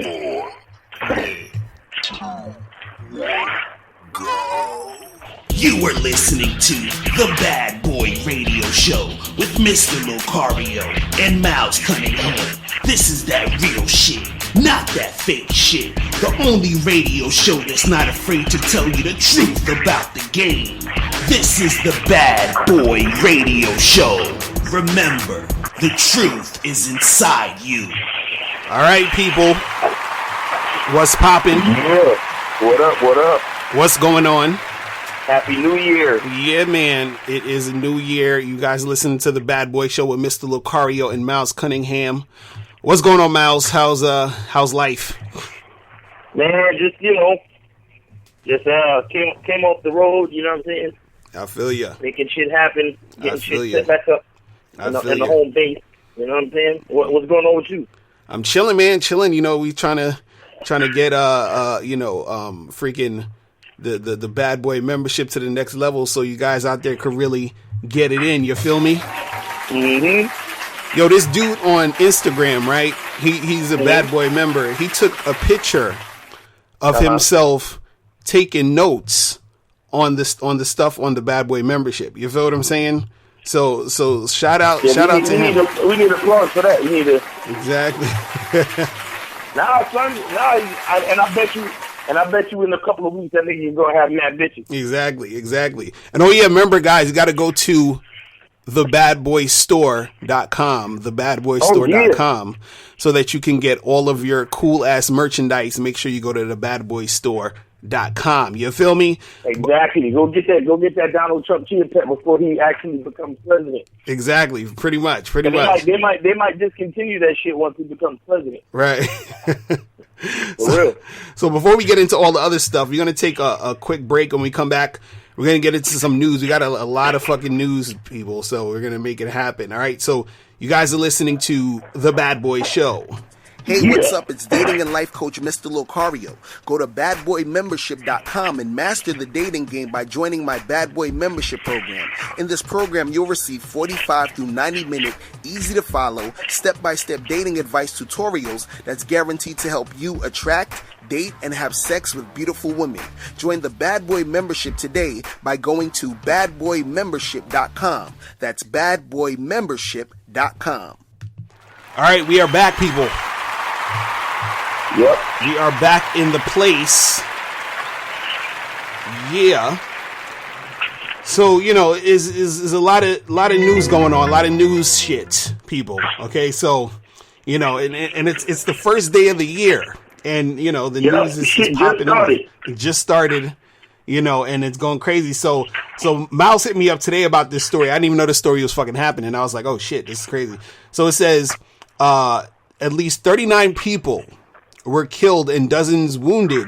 4, 3, 2, 1, go. You are listening to The Bad Boy Radio Show with Mr. Locario and Miles Cunningham. This is that real shit, not that fake shit. The only radio show that's not afraid to tell you the truth about the game. This is The Bad Boy Radio Show. Remember, the truth is inside you. All right, people. What's poppin'? Yeah. What up, what up? What's going on? Happy New Year. Yeah, man. It is a new year. You guys listen to The Bad Boy Show with Mr. Locario and Miles Cunningham. What's going on, Miles? How's life? Man, just, came off the road, you know what I'm saying? I feel ya. Making shit happen, getting shit set back up in the ya. home base. You know what I'm saying? What's going on with you? I'm chilling, man. Chilling. You know, we trying to get freaking the Bad Boy membership to the next level, so you guys out there could really get it in. You feel me? Mm-hmm. Yo, this dude on Instagram, right? He's a Bad Boy member. He took a picture of himself taking notes on the stuff on the Bad Boy membership. You feel what I'm saying? So shout out to him. We need applause for that. We need to exactly. Now, son. I bet you in a couple of weeks that nigga is gonna have mad bitches. Exactly. And remember, guys, you got to go to thebadboystore.com, thebadboystore.com, so that you can get all of your cool ass merchandise. Make sure you go to thebadboystore.com. You feel me? Exactly. Go get that Donald Trump chia pet before he actually becomes president. Exactly. Pretty much. They might discontinue that shit once he becomes president. Right. Real. So before we get into all the other stuff, we're going to take a quick break. When we come back, we're going to get into some news. We got a lot of fucking news, people, so we're going to make it happen. All right. So you guys are listening to The Bad Boy Show. Hey, what's up? It's dating and life coach Mr. Locario. Go to badboymembership.com and master the dating game by joining my Bad Boy membership program. In this program, you'll receive 45 through 90-minute, easy-to-follow, step-by-step dating advice tutorials that's guaranteed to help you attract, date, and have sex with beautiful women. Join the Bad Boy membership today by going to badboymembership.com. That's badboymembership.com. All right, we are back, people. Yep. We are back in the place. Yeah. So, is a lot of news going on, a lot of news shit, people. Okay, so, and it's the first day of the year, and the news is popping up. It just started, and it's going crazy. So Miles hit me up today about this story. I didn't even know the story was fucking happening. I was like, oh shit, this is crazy. So it says at least 39 people were killed and dozens wounded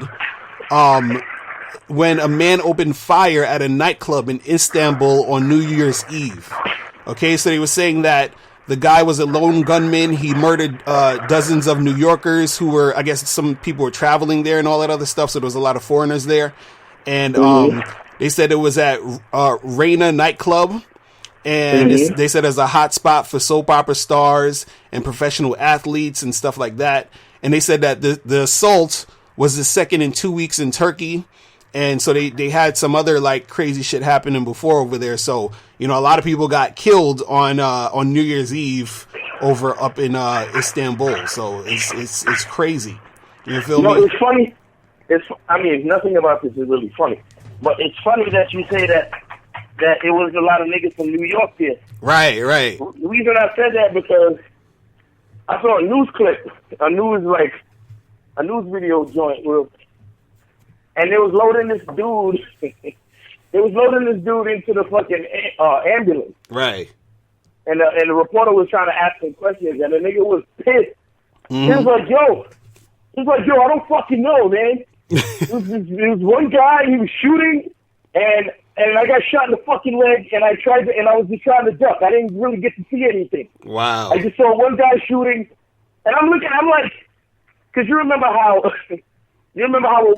when a man opened fire at a nightclub in Istanbul on New Year's Eve. Okay, so they were saying that the guy was a lone gunman. He murdered dozens of New Yorkers who were, I guess some people were traveling there and all that other stuff, so there was a lot of foreigners there. And they said it was at Reina nightclub. And they said it's a hot spot for soap opera stars and professional athletes and stuff like that. And they said that the assault was the second in 2 weeks in Turkey. And so they had some other like crazy shit happening before over there. So, a lot of people got killed on New Year's Eve up in Istanbul. So it's crazy. You feel me? It's funny. Nothing about this is really funny. But it's funny that you say that it was a lot of niggas from New York there. Right. The reason I said that because I saw a news clip, a news video joint, and they was loading this dude. They was loading this dude into the fucking ambulance. Right. And the reporter was trying to ask him questions, and the nigga was pissed. He was like, yo, I don't fucking know, man. It was one guy, he was shooting, and I got shot in the fucking leg, and I was just trying to duck. I didn't really get to see anything. Wow. I just saw one guy shooting, and I'm like, because you remember how it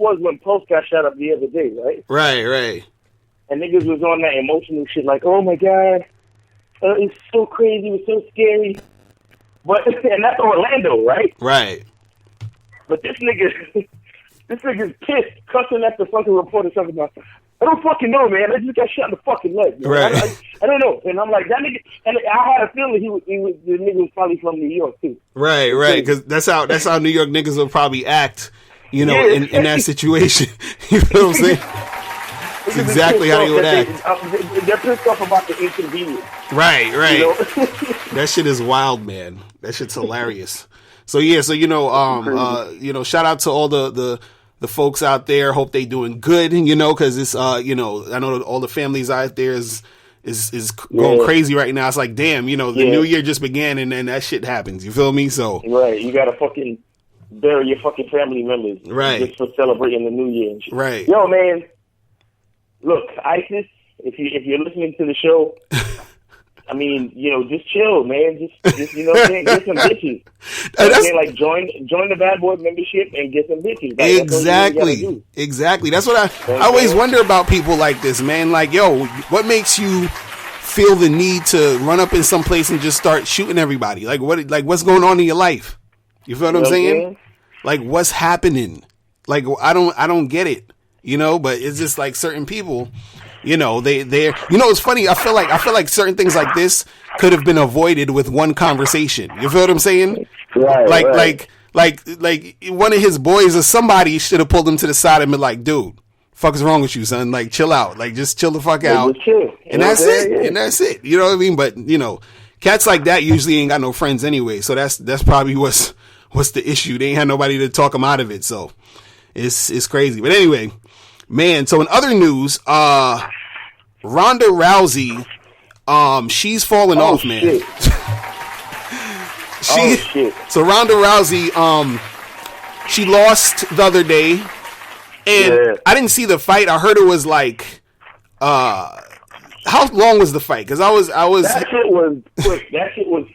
was when Post got shot up the other day, right? Right. And niggas was on that emotional shit, like, oh my God, it's so crazy, it's so scary. But and that's Orlando, right? Right. But this nigga's pissed, cussing at the fucking reporter, talking about, I don't fucking know, man. I just got shot in the fucking leg. Man. Right. I don't know. And I'm like, that nigga, and I had a feeling the nigga was probably from New York, too. Right. Because that's how New York niggas will probably act, in that situation. You know what I'm saying? That's exactly how they would act. They're pissed off about the inconvenience. Right. You know? That shit is wild, man. That shit's hilarious. So shout out to all the folks out there. Hope they doing good, because it's I know all the families out there is going crazy right now. It's like, damn, the new year just began and then that shit happens. You feel me? So right, you gotta fucking bury your fucking family members, right, just for celebrating the new year and shit. Right. Yo, man, look, ISIS, if you're listening to the show, I mean, just chill, man. Just get some bitches. Like join the Bad Boy membership and get some bitches. Like, exactly. That's what I always wonder about people like this, man. Like, yo, what makes you feel the need to run up in some place and just start shooting everybody? Like, what's going on in your life? You feel what I'm saying? Like, what's happening? Like, I don't get it. But it's just like certain people. It's funny. I feel like certain things like this could have been avoided with one conversation. You feel what I'm saying? Right. Like one of his boys or somebody should have pulled him to the side and been like, dude, fuck is wrong with you, son? Like, chill out. Like, just chill the fuck out. And that's it. Yeah. And that's it. You know what I mean? But, cats like that usually ain't got no friends anyway. So that's probably what's the issue. They ain't had nobody to talk them out of it. So it's crazy. But anyway, man, so in other news, Ronda Rousey, she's falling off, man. Shit. So Ronda Rousey, she lost the other day, and I didn't see the fight. I heard it was like, how long was the fight? Because I was. That shit was quick. That shit was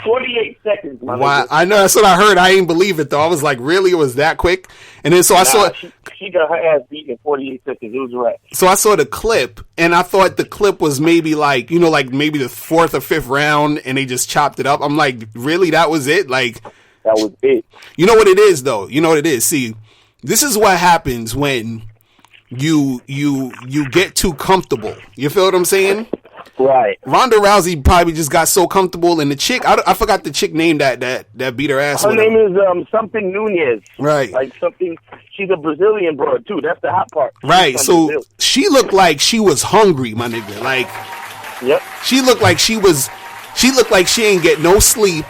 48 seconds. Wow, I know, that's what I heard. I ain't believe it though. I was like, really? It was that quick? And then I saw. She got her ass beat in 48 seconds. It was right. So I saw the clip, and I thought the clip was maybe like, maybe the 4th or 5th round, and they just chopped it up. I'm like, really? That was it? Like, that was it. You know what it is, though? You know what it is? See, this is what happens when you get too comfortable. You feel what I'm saying? Right. Ronda Rousey probably just got so comfortable, and the chick, I forgot the chick name that beat her ass. Her name is something Nunez. Right. Like something. She's a Brazilian broad too. That's the hot part. Right. So Brazil. She looked like she was hungry, my nigga. Like, yep. She looked like she ain't get no sleep.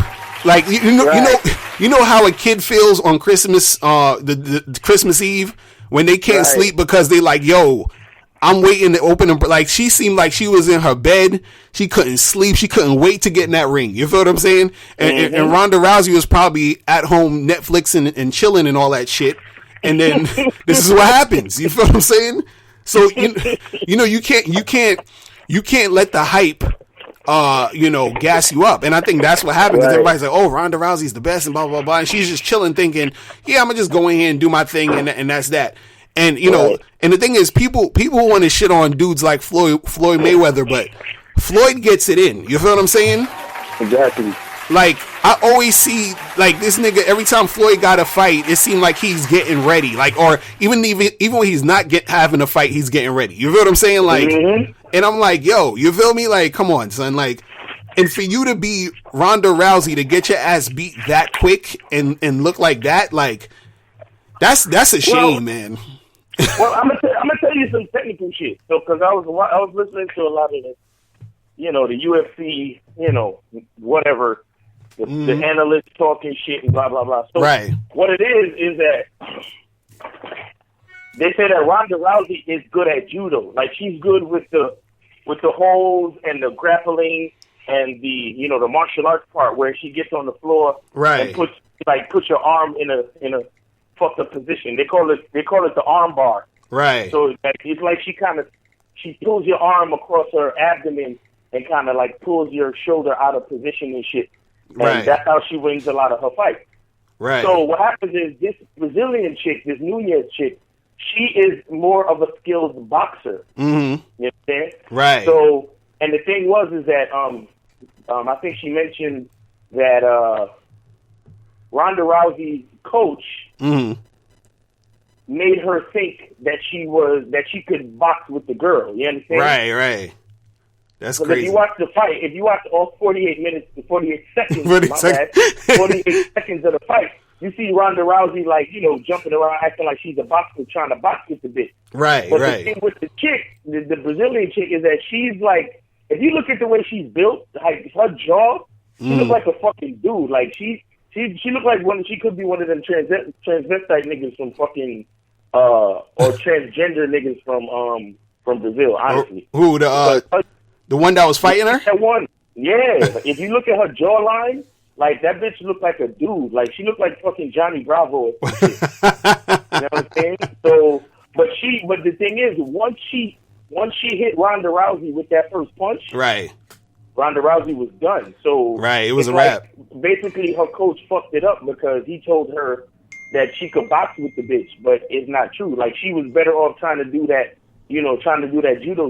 Like, you know how a kid feels on Christmas, the Christmas Eve when they can't sleep because they like, yo, I'm waiting to open them. Like, she seemed like she was in her bed. She couldn't sleep. She couldn't wait to get in that ring. You feel what I'm saying? And Ronda Rousey was probably at home Netflixing and chilling and all that shit. And then this is what happens. You feel what I'm saying? So, you can't let the hype, gas you up. And I think that's what happened because everybody's like, oh, Ronda Rousey's the best and blah, blah, blah. And she's just chilling thinking, yeah, I'm going to just go in here and do my thing. And that's that. And, and the thing is, people want to shit on dudes like Floyd Mayweather, but Floyd gets it in. You feel what I'm saying? Exactly. Like, I always see, like, this nigga, every time Floyd got a fight, it seemed like he's getting ready. Like, or even when he's not having a fight, he's getting ready. You feel what I'm saying? Like, and I'm like, yo, you feel me? Like, come on, son. Like, and for you to be Ronda Rousey, to get your ass beat that quick and look like that, like, that's a shame, man. Well, I'm gonna tell you some technical shit. So, because I was listening to a lot of the, the UFC, whatever, the analysts talking shit and blah blah blah. So, what it is that they say that Ronda Rousey is good at judo. Like, she's good with the holds and the grappling and the the martial arts part where she gets on the floor and puts your arm in a fucked up position. They call it the arm bar. Right. So it's like she pulls your arm across her abdomen and kind of like pulls your shoulder out of position and shit. And that's how she wins a lot of her fights. Right. So what happens is this Brazilian chick, this Nunez chick, she is more of a skilled boxer. Mm-hmm. You understand? Right. So, and the thing is that I think she mentioned that Ronda Rousey's coach made her think that she could box with the girl. You understand? Right. That's crazy. If you watch all 48 seconds, 48 seconds of the fight, you see Ronda Rousey jumping around, acting like she's a boxer, trying to box with the bitch. Right. But the thing with the chick, the Brazilian chick, is that she's like, if you look at the way she's built, like her jaw, she looks like a fucking dude. Like she looked like she could be one of them transvestite niggas from fucking or transgender niggas from Brazil. Honestly, who the one that was fighting her? That one, yeah. If you look at her jawline, like that bitch looked like a dude. Like she looked like fucking Johnny Bravo. Or some shit. You know what I'm saying? So, but the thing is, once she hit Ronda Rousey with that first punch, right. Ronda Rousey was done. So right, it was a wrap. Basically, her coach fucked it up because he told her that she could box with the bitch, but it's not true. Like she was better off trying to do that judo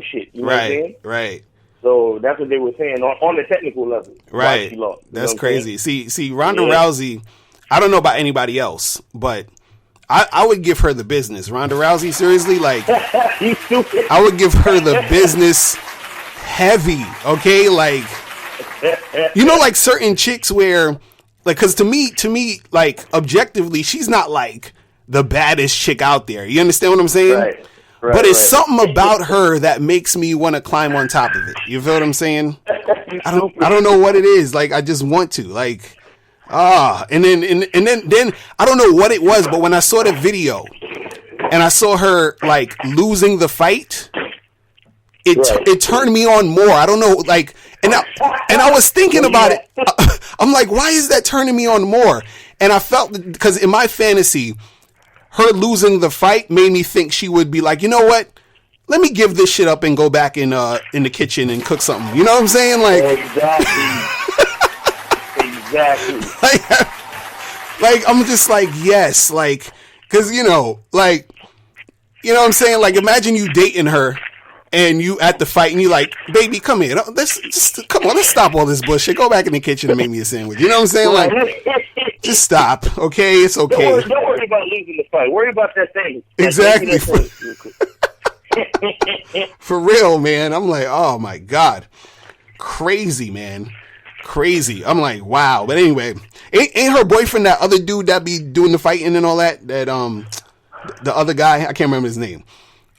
shit. You know what I'm saying? Right. So that's what they were saying on the technical level. Right. She lost, that's crazy. See, Ronda Rousey, I don't know about anybody else, but I would give her the business. Ronda Rousey, seriously, like, I would give her the business heavy, okay? Like, like certain chicks where, like, because to me, like, objectively, she's not, like, the baddest chick out there. You understand what I'm saying? Right. But it's something about her that makes me want to climb on top of it. You feel what I'm saying? I don't know what it is. Like, I just want to. Like, and then I don't know what it was, but when I saw the video and I saw her like losing the fight, it turned me on more. I don't know, like, and I was thinking about it. I'm like, why is that turning me on more? And I felt, because in my fantasy, her losing the fight made me think she would be like, you know what? Let me give this shit up and go back in the kitchen and cook something. You know what I'm saying? Like, exactly. Like I'm just like, yes, like, because like, you know what I'm saying? Like, imagine you dating her and you at the fight and you like, baby, come here. Come on, let's stop all this bullshit. Go back in the kitchen and make me a sandwich. You know what I'm saying? Like, just stop, okay? It's okay. Don't worry about losing the fight. Worry about that thing. Exactly. For real, man. I'm like, oh my God. Crazy, man. Crazy. I'm like, wow. But anyway, ain't her boyfriend that other dude that be doing the fighting and all that? That the other guy, I can't remember his name.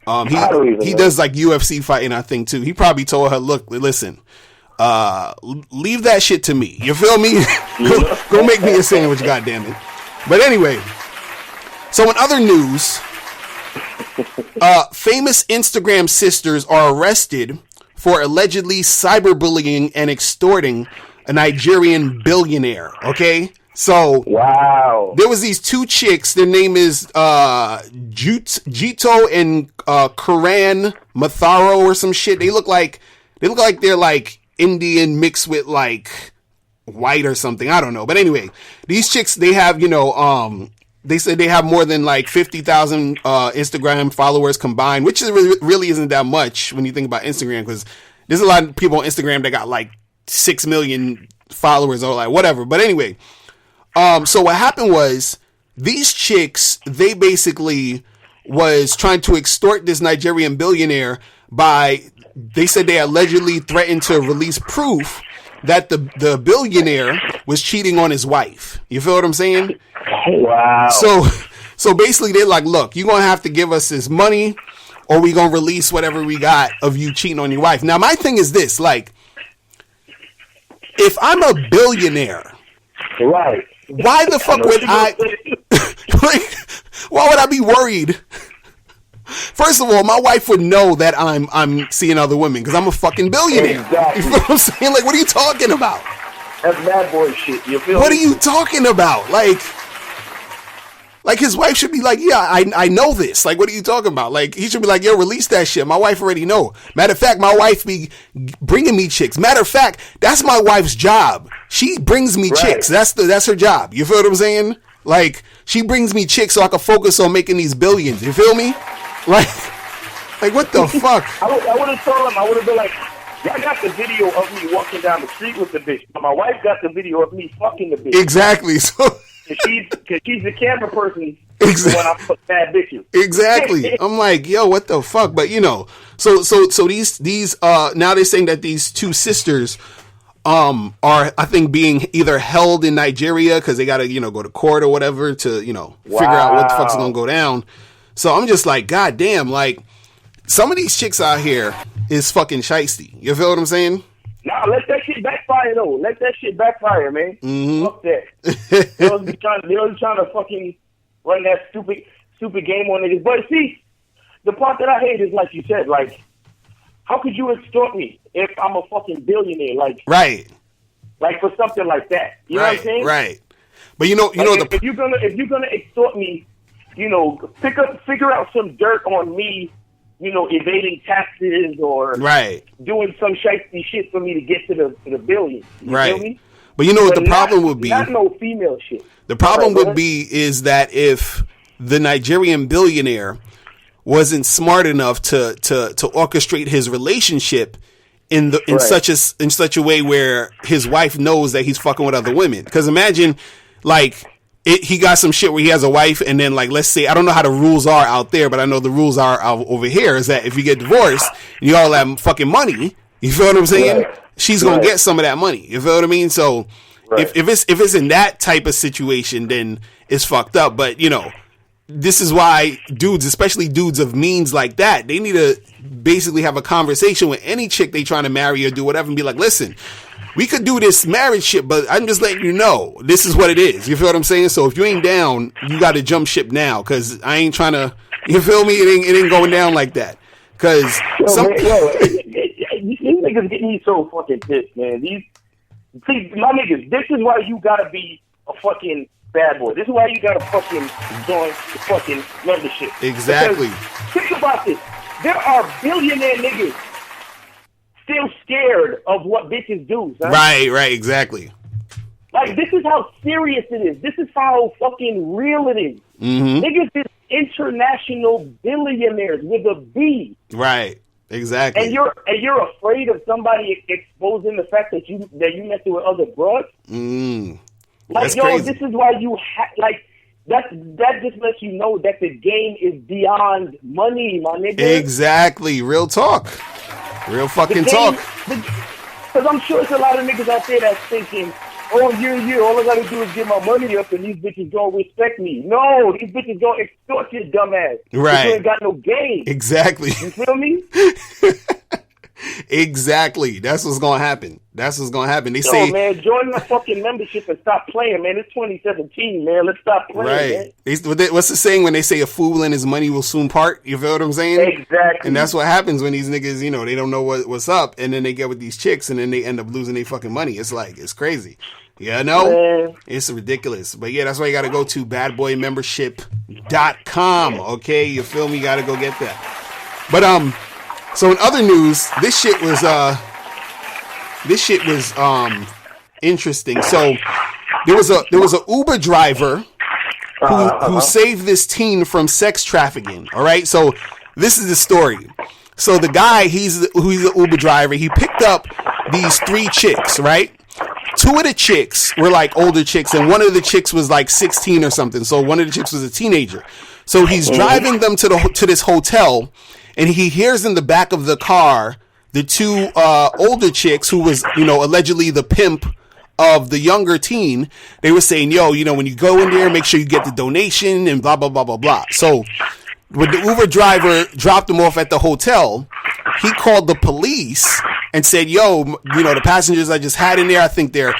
He does like UFC fighting, I think, too. He probably told her, look, listen, leave that shit to me. You feel me? Go make me a sandwich, goddammit. But anyway, so in other news, famous Instagram sisters are arrested for allegedly cyberbullying and extorting a Nigerian billionaire. Okay? So wow, there was these two chicks. Their name is Jito and Karan Matharo or some shit. They look like they're like Indian mixed with like white or something. I don't know. But anyway, these chicks, they have, they said they have more than like 50,000 Instagram followers combined, which really isn't that much when you think about Instagram, because there's a lot of people on Instagram that got like 6 million followers or like whatever. But anyway, so what happened was these chicks, they basically was trying to extort this Nigerian billionaire they said they allegedly threatened to release proof that the billionaire was cheating on his wife. You feel what I'm saying? Wow. So basically they're like, look, you're going to have to give us this money or we going to release whatever we got of you cheating on your wife. Now, my thing is this, like, if I'm a billionaire, right, why the fuck would why would I be worried? First of all, my wife would know that I'm seeing other women because I'm a fucking billionaire. Exactly. You feel what I'm saying? Like, what are you talking about? That's bad boy shit. You feel What me? are you talking about? Like his wife should be like, yeah, I know this. Like, what are you talking about? Like, he should be like, yo, release that shit. My wife already know. Matter of fact, my wife be bringing me chicks. Matter of fact, that's my wife's job. She brings me chicks. That's her job. You feel what I'm saying? Like, she brings me chicks so I can focus on making these billions. You feel me? Like what the fuck? I would have told him. I would have been like, y'all got the video of me walking down the street with the bitch. But my wife got the video of me fucking the bitch. Exactly. So Because she's the camera person Exactly. when I put bad bitches. Exactly. I'm like, yo, what the fuck? But so these now they're saying that these two sisters are, I think, being either held in Nigeria because they gotta, go to court or whatever to, figure out what the fuck's gonna go down. So I'm just like, god damn, like some of these chicks out here is fucking shiesty. You feel what I'm saying? Nah, let that shit backfire though. Let that shit backfire, man. Fuck that. They was trying to fucking run that stupid game on niggas. But see, the part that I hate is like you said, like, how could you extort me if I'm a fucking billionaire? Like, right. Like for something like that. You know what I'm saying? Right. But if you're gonna extort me, figure out some dirt on me, evading taxes or doing some shifty shit for me to get to the billion. You feel me? But what the problem would be? Not no female shit. The problem would be is that if the Nigerian billionaire wasn't smart enough to orchestrate his relationship in such a way where his wife knows that he's fucking with other women. Because imagine, like, he got some shit where he has a wife, and then, like, let's say, I don't know how the rules are out there, but I know the rules are over here, is that if you get divorced and you all have fucking money, you feel what I'm saying? She's gonna get some of that money. You feel what I mean? So if it's in that type of situation, then it's fucked up. But this is why dudes, especially dudes of means like that, they need to basically have a conversation with any chick they trying to marry or do whatever and be like, listen, we could do this marriage shit, but I'm just letting you know this is what it is. You feel what I'm saying? So if you ain't down, you got to jump ship now, because I ain't trying to. You feel me? It ain't going down like that. Because these niggas get me so fucking pissed, man. My niggas, this is why you gotta be a fucking bad boy. This is why you gotta fucking join the fucking membership. Exactly. Because think about this. There are billionaire niggas still scared of what bitches do, son. Right, exactly. Like, this is how serious it is. This is how fucking real it is. Mm-hmm. Niggas is international billionaires with a B. Right, exactly. And you're afraid of somebody exposing the fact that you messing with other broads. Like, yo, crazy. This is why you that just lets you know that the game is beyond money, my nigga. Exactly. Real talk. Real fucking talk. Because I'm sure it's a lot of niggas out there that's thinking, oh, yeah, all I gotta do is get my money up and these bitches don't respect me. No, these bitches don't extort your dumb ass. Right. You ain't got no game. Exactly. You feel me? Exactly. That's what's gonna happen. They say, man, join the fucking membership and stop playing, man. It's 2017, man. Let's stop playing, man. What's the saying when they say a fool and his money will soon part? You feel what I'm saying? Exactly. And that's what happens when these niggas, they don't know what's up, and then they get with these chicks, and then they end up losing their fucking money. It's like, it's crazy. It's ridiculous. But yeah, that's why you got to go to badboymembership.com. Okay, you feel me? You got to go get that. But so in other news, this shit was interesting. So there was a Uber driver who saved this teen from sex trafficking. All right, so this is the story. So the guy, he's the Uber driver. He picked up these 3 chicks, right? 2 of the chicks were like older chicks, and one of the chicks was like 16 or something. So one of the chicks was a teenager. So he's driving them to this hotel, and he hears in the back of the car the 2 older chicks who was, allegedly the pimp of the younger teen. They were saying, yo, when you go in there, make sure you get the donation and blah, blah, blah, blah, blah. So when the Uber driver dropped them off at the hotel, he called the police and said, yo, the passengers I just had in there, I think they're,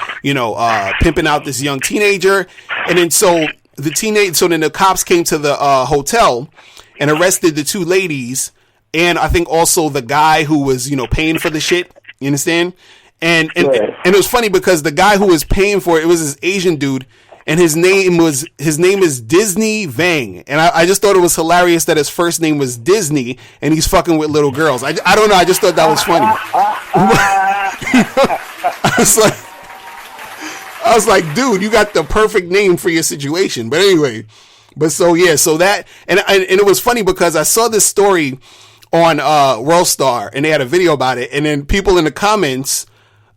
pimping out this young teenager. And then so then the cops came to the hotel and arrested the 2 ladies. And I think also the guy who was, paying for the shit. You understand? And it was funny because the guy who was paying for it was this Asian dude, and his name is Disney Vang. And I just thought it was hilarious that his first name was Disney and he's fucking with little girls. I don't know. I just thought that was funny. I was like, dude, you got the perfect name for your situation. But anyway, so that, and it was funny because I saw this story on World Star, and they had a video about it, and then people in the comments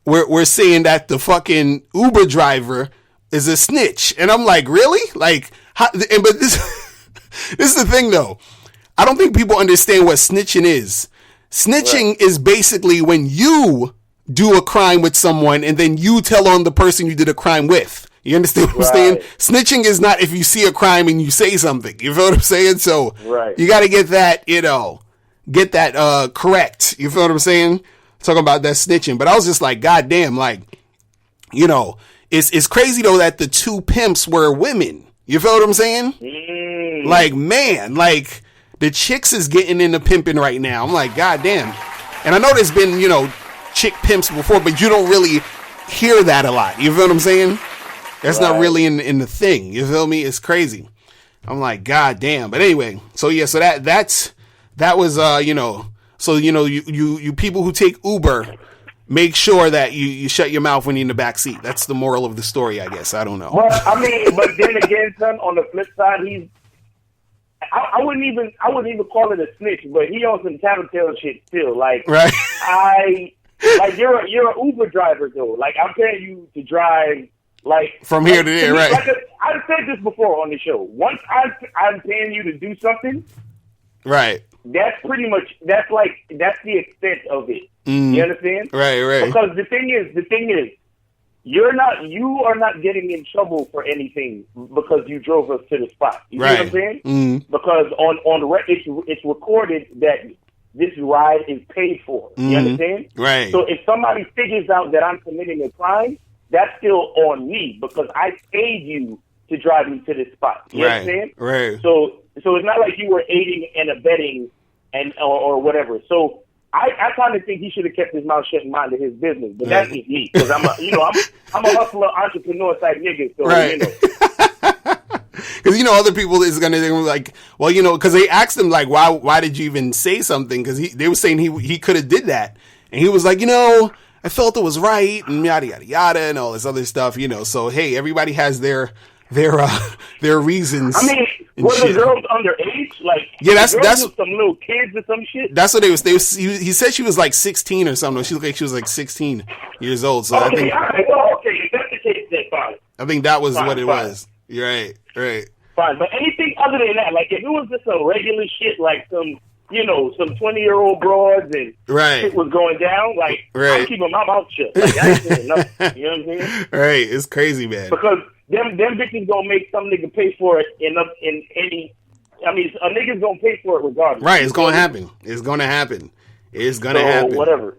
were saying that the fucking Uber driver is a snitch. And I'm like, really? Like, how, and, but this, this is the thing though. I don't think people understand what snitching is. Snitching is basically when you do a crime with someone and then you tell on the person you did a crime with. You understand what I'm saying? Snitching is not if you see a crime and you say something. You feel what I'm saying? So you got to get that, correct. You feel what I'm saying? Talking about that snitching. But I was just like, God damn, like, it's crazy though that the two pimps were women. You feel what I'm saying? Like, man, like the chicks is getting into pimping right now. I'm like, God damn. And I know there's been, chick pimps before, but you don't really hear that a lot. You feel what I'm saying? That's not really in the thing. You feel me? It's crazy. I'm like, God damn. But anyway, so yeah, so that was so you people who take Uber, make sure that you shut your mouth when you're in the back seat. That's the moral of the story, I guess. I don't know. Well, I mean, but then again, son, on the flip side, I wouldn't even call it a snitch, but he on some tattletale shit still. Like, right. Like you're an Uber driver though. Like I'm paying you to drive like from here to there, right? Like I've said this before on the show. Once I'm paying you to do something, right? That's pretty much that's the extent of it. You understand? Right. Because the thing is, you are not getting in trouble for anything because you drove us to the spot. You know what I'm saying? Because it's recorded that this ride is paid for. You understand? Right. So if somebody figures out that I'm committing a crime, that's still on me because I paid you to drive me to this spot. You understand? Right. So it's not like you were aiding and abetting or whatever. So I kind of think he should have kept his mouth shut and minded his business. But that's just me because I'm a hustler, entrepreneur type nigga. So Because other people is gonna think like, well, because they asked him like, why did you even say something? Because they were saying he could have did that, and he was like, I felt it was right, and yada yada yada, and all this other stuff, So hey, everybody has their reasons. I mean, were the girls underage? Like, that's some little kids or some shit. That's what they was. He said she was like 16 or something. She looked like she was like 16 years old. So I think. If that's the case, then fine. I think that was what it was. You're right. Fine, but anything other than that, like if it was just some regular shit, like some 20-year-old broads and shit was going down, like I'm keeping my mouth shut. Like I ain't saying nothing. You know what I'm saying? Right, it's crazy, man. Because them bitches gonna make some nigga pay for it in any. I mean, a nigga's gonna pay for it regardless. Right, it's gonna happen. It's gonna happen. Whatever.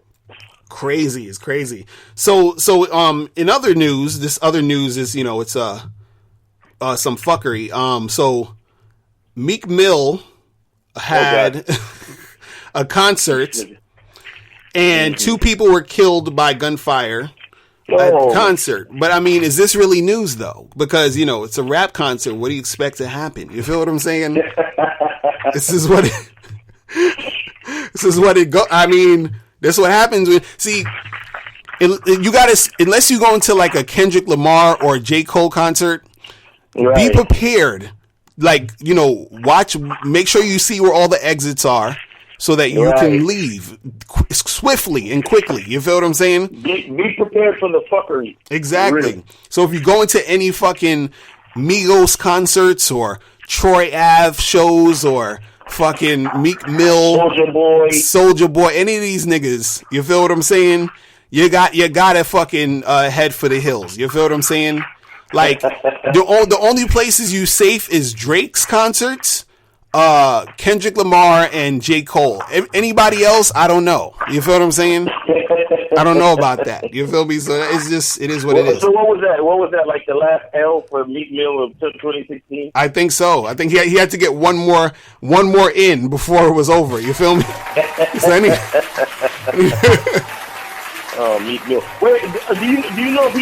Crazy, it's crazy. So in other news, this other news is it's some fuckery. So Meek Mill had a concert and two people were killed by gunfire at the concert. But I mean, is this really news though? Because it's a rap concert. What do you expect to happen? You feel what I'm saying? This is what it go. I mean, this is what happens when you gotta, unless you go into like a Kendrick Lamar or J. Cole concert, be prepared. Like, watch, make sure you see where all the exits are so that you can leave swiftly and quickly. You feel what I'm saying? Be prepared for the fuckery. Exactly. Really. So if you go into any fucking Migos concerts or Troy Ave shows or fucking Meek Mill, Soulja Boy, any of these niggas, you feel what I'm saying? You got to fucking head for the hills. You feel what I'm saying? Like the only places you safe is Drake's concerts, Kendrick Lamar, and J. Cole. Anybody else, I don't know. You feel what I'm saying? I don't know about that. You feel me? So it is what it is. So what was that? What was that, like the last L for Meek Mill of 2016? I think so. I think he had to get one more in before it was over. You feel me? Meek Mill. Wait, do you know if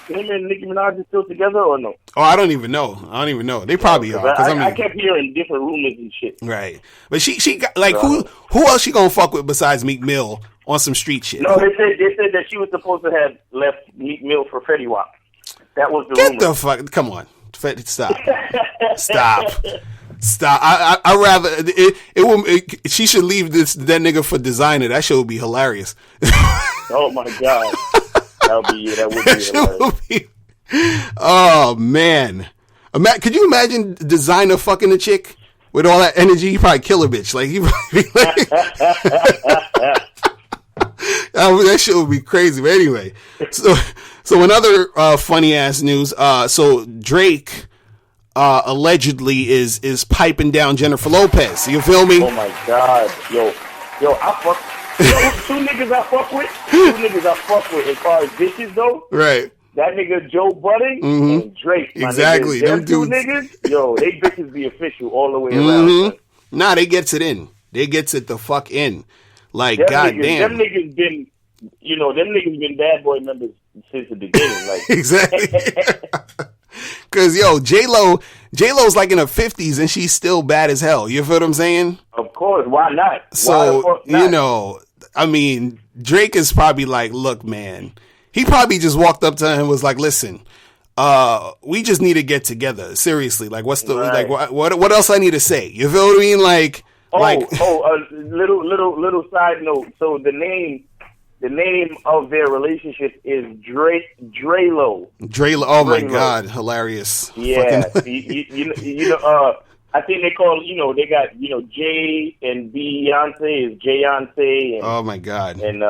him and Nicki Minaj is still together or no? Oh, I don't even know. They probably are. I kept hearing different rumors and shit. Right, but she got like who else she gonna fuck with besides Meek Mill on some street shit? No, they said that she was supposed to have left Meek Mill for Fetty Wap. That was the rumor. Get the fuck. Come on, stop. I rather she should leave that nigga for Designer. That shit would be hilarious. Oh my god, that would be hilarious. Oh man, could you imagine Designer fucking a chick with all that energy? He probably kill a bitch. Like he probably that shit would be crazy. But anyway, so another funny ass news. So Drake allegedly is piping down Jennifer Lopez. You feel me? Oh my god, yo, I fuck. Two niggas I fuck with. As far as bitches though. Right. That nigga Joe Budden and Drake. Exactly. Them two niggas, yo, they bitches be official all the way around. Nah, they gets it in. They gets it the fuck in. Like, goddamn. Them niggas been, them niggas been bad boy members since the beginning. Like exactly. Because, yo, J-Lo's like in her 50s and she's still bad as hell. You feel what I'm saying? Of course. Why not? So, I mean, Drake is probably like, look, man. He probably just walked up to him and was like, listen, we just need to get together. Seriously. Like, what's the, like, what else I need to say? You feel what I mean? Like, little side note. So the name of their relationship is Drelo. Drelo. Oh my God. Hilarious. Yeah. I think they call, they got, J and Beyonce is Jayonce. And, oh my God. And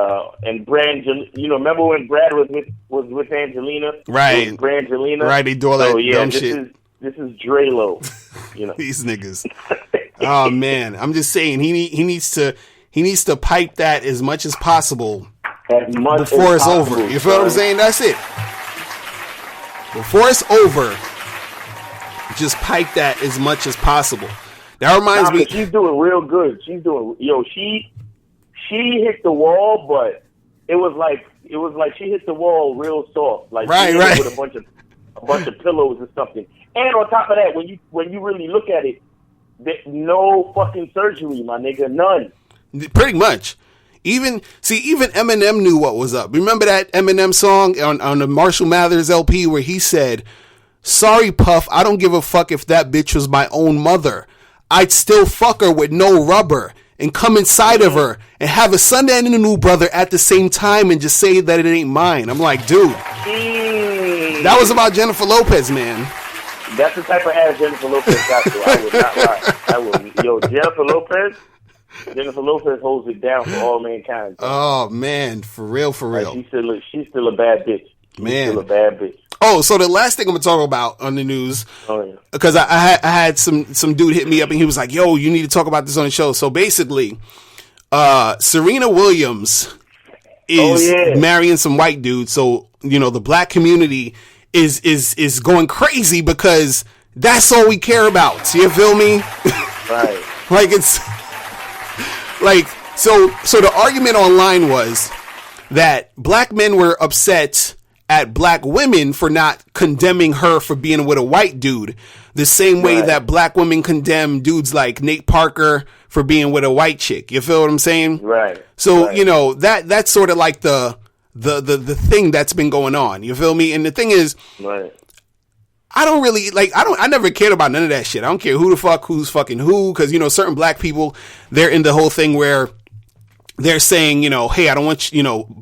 Brand, remember when Brad was with Angelina? Right. Brangelina? Right. They do all that dumb shit. This is Drelo. These niggas. Oh man. I'm just saying he needs to pipe that as much as possible before it's over. You feel what I'm saying? That's it. Before it's over, just pipe that as much as possible. That reminds me. She's doing real good. She's doing, she hit the wall, but it was like she hit the wall real soft, like right. with a bunch of pillows or something. And on top of that, when you really look at it, no fucking surgery, my nigga, none. Pretty much. Even Eminem knew what was up. Remember that Eminem song on the Marshall Mathers LP where he said, "Sorry, Puff, I don't give a fuck if that bitch was my own mother. I'd still fuck her with no rubber and come inside of her and have a son and a new brother at the same time and just say that it ain't mine." I'm like, dude, that was about Jennifer Lopez, man. That's the type of ass Jennifer Lopez got to. I would not lie. Jennifer Lopez holds it down for all mankind. Oh man, for real. Like, she's still a bad bitch. Man. Still a bad bitch. Oh, so the last thing I'm gonna talk about on the news, because I had some dude hit me up and he was like, "Yo, you need to talk about this on the show." So basically, Serena Williams is marrying some white dude. So the black community is going crazy because that's all we care about. You feel me? Right. Like it's like so the argument online was that black men were upset at black women for not condemning her for being with a white dude the same way that black women condemn dudes like Nate Parker for being with a white chick. You feel what I'm saying? Right. So, that's sort of like the thing that's been going on. You feel me? And the thing is, I don't really I never cared about none of that shit. I don't care who's fucking who. Cause certain black people, they're in the whole thing where they're saying, hey, I don't want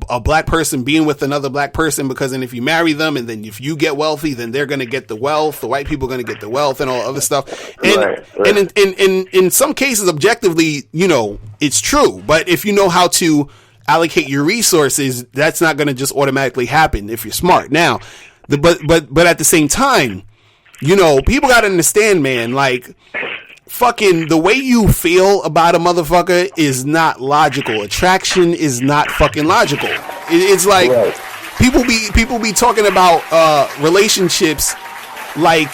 a black person being with another black person because then if you marry them and then if you get wealthy, then they're going to get the wealth. The white people are going to get the wealth and all other stuff. And in some cases, objectively, it's true. But if you know how to allocate your resources, that's not going to just automatically happen if you're smart. Now, but at the same time, people got to understand, man, like, fucking the way you feel about a motherfucker is not logical. Attraction is not fucking logical. It's like people be talking about relationships like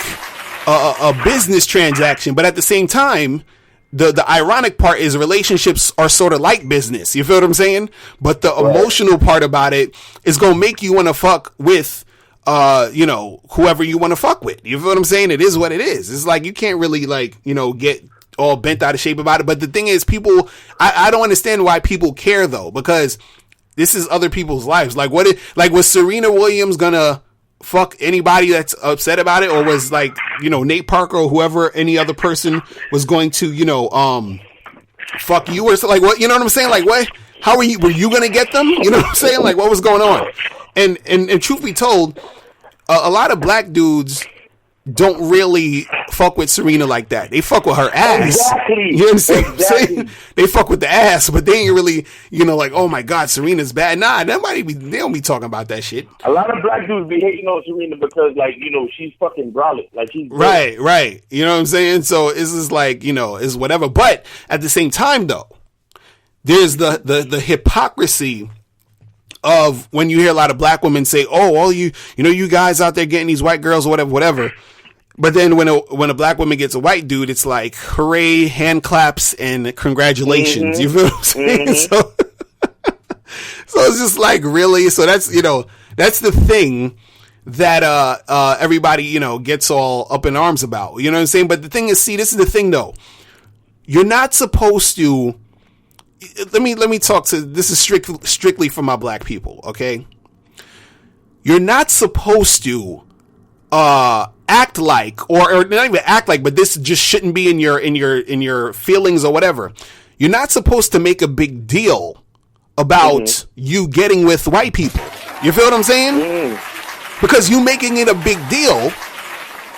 a business transaction, but at the same time, the ironic part is relationships are sort of like business. You feel what I'm saying? But the emotional part about it is gonna make you want to fuck with whoever you want to fuck with. You feel what I'm saying? It is what it is. It's like, you can't really get all bent out of shape about it. But the thing is, people, I don't understand why people care though, because this is other people's lives. Like, was Serena Williams gonna fuck anybody that's upset about it? Or was Nate Parker or whoever, any other person was going to, fuck you or something? Like, what, you know what I'm saying? Like, what, how were you gonna get them? You know what I'm saying? Like, what was going on? And truth be told, a lot of black dudes don't really fuck with Serena like that. They fuck with her ass. Exactly. You know what I'm saying? They fuck with the ass, but they ain't really, like, oh my God, Serena's bad. Nah, they don't be talking about that shit. A lot of black dudes be hating on Serena because, like, she's fucking brolic. Like, she's right. You know what I'm saying? So it's just like, it's whatever. But at the same time, though, there's the hypocrisy of when you hear a lot of black women say, oh, all you guys out there getting these white girls or whatever. But then when a black woman gets a white dude, it's like, hooray, hand claps, and congratulations. You feel what I'm saying? So it's just like, really? So that's the thing that everybody, gets all up in arms about. You know what I'm saying? But the thing is, this is the thing, though. You're not supposed to... Let me talk to... This is strictly for my black people, okay? You're not supposed to... act like, or not even act like, but this just shouldn't be in your feelings or whatever. You're not supposed to make a big deal about you getting with white people. You feel what I'm saying? Because you making it a big deal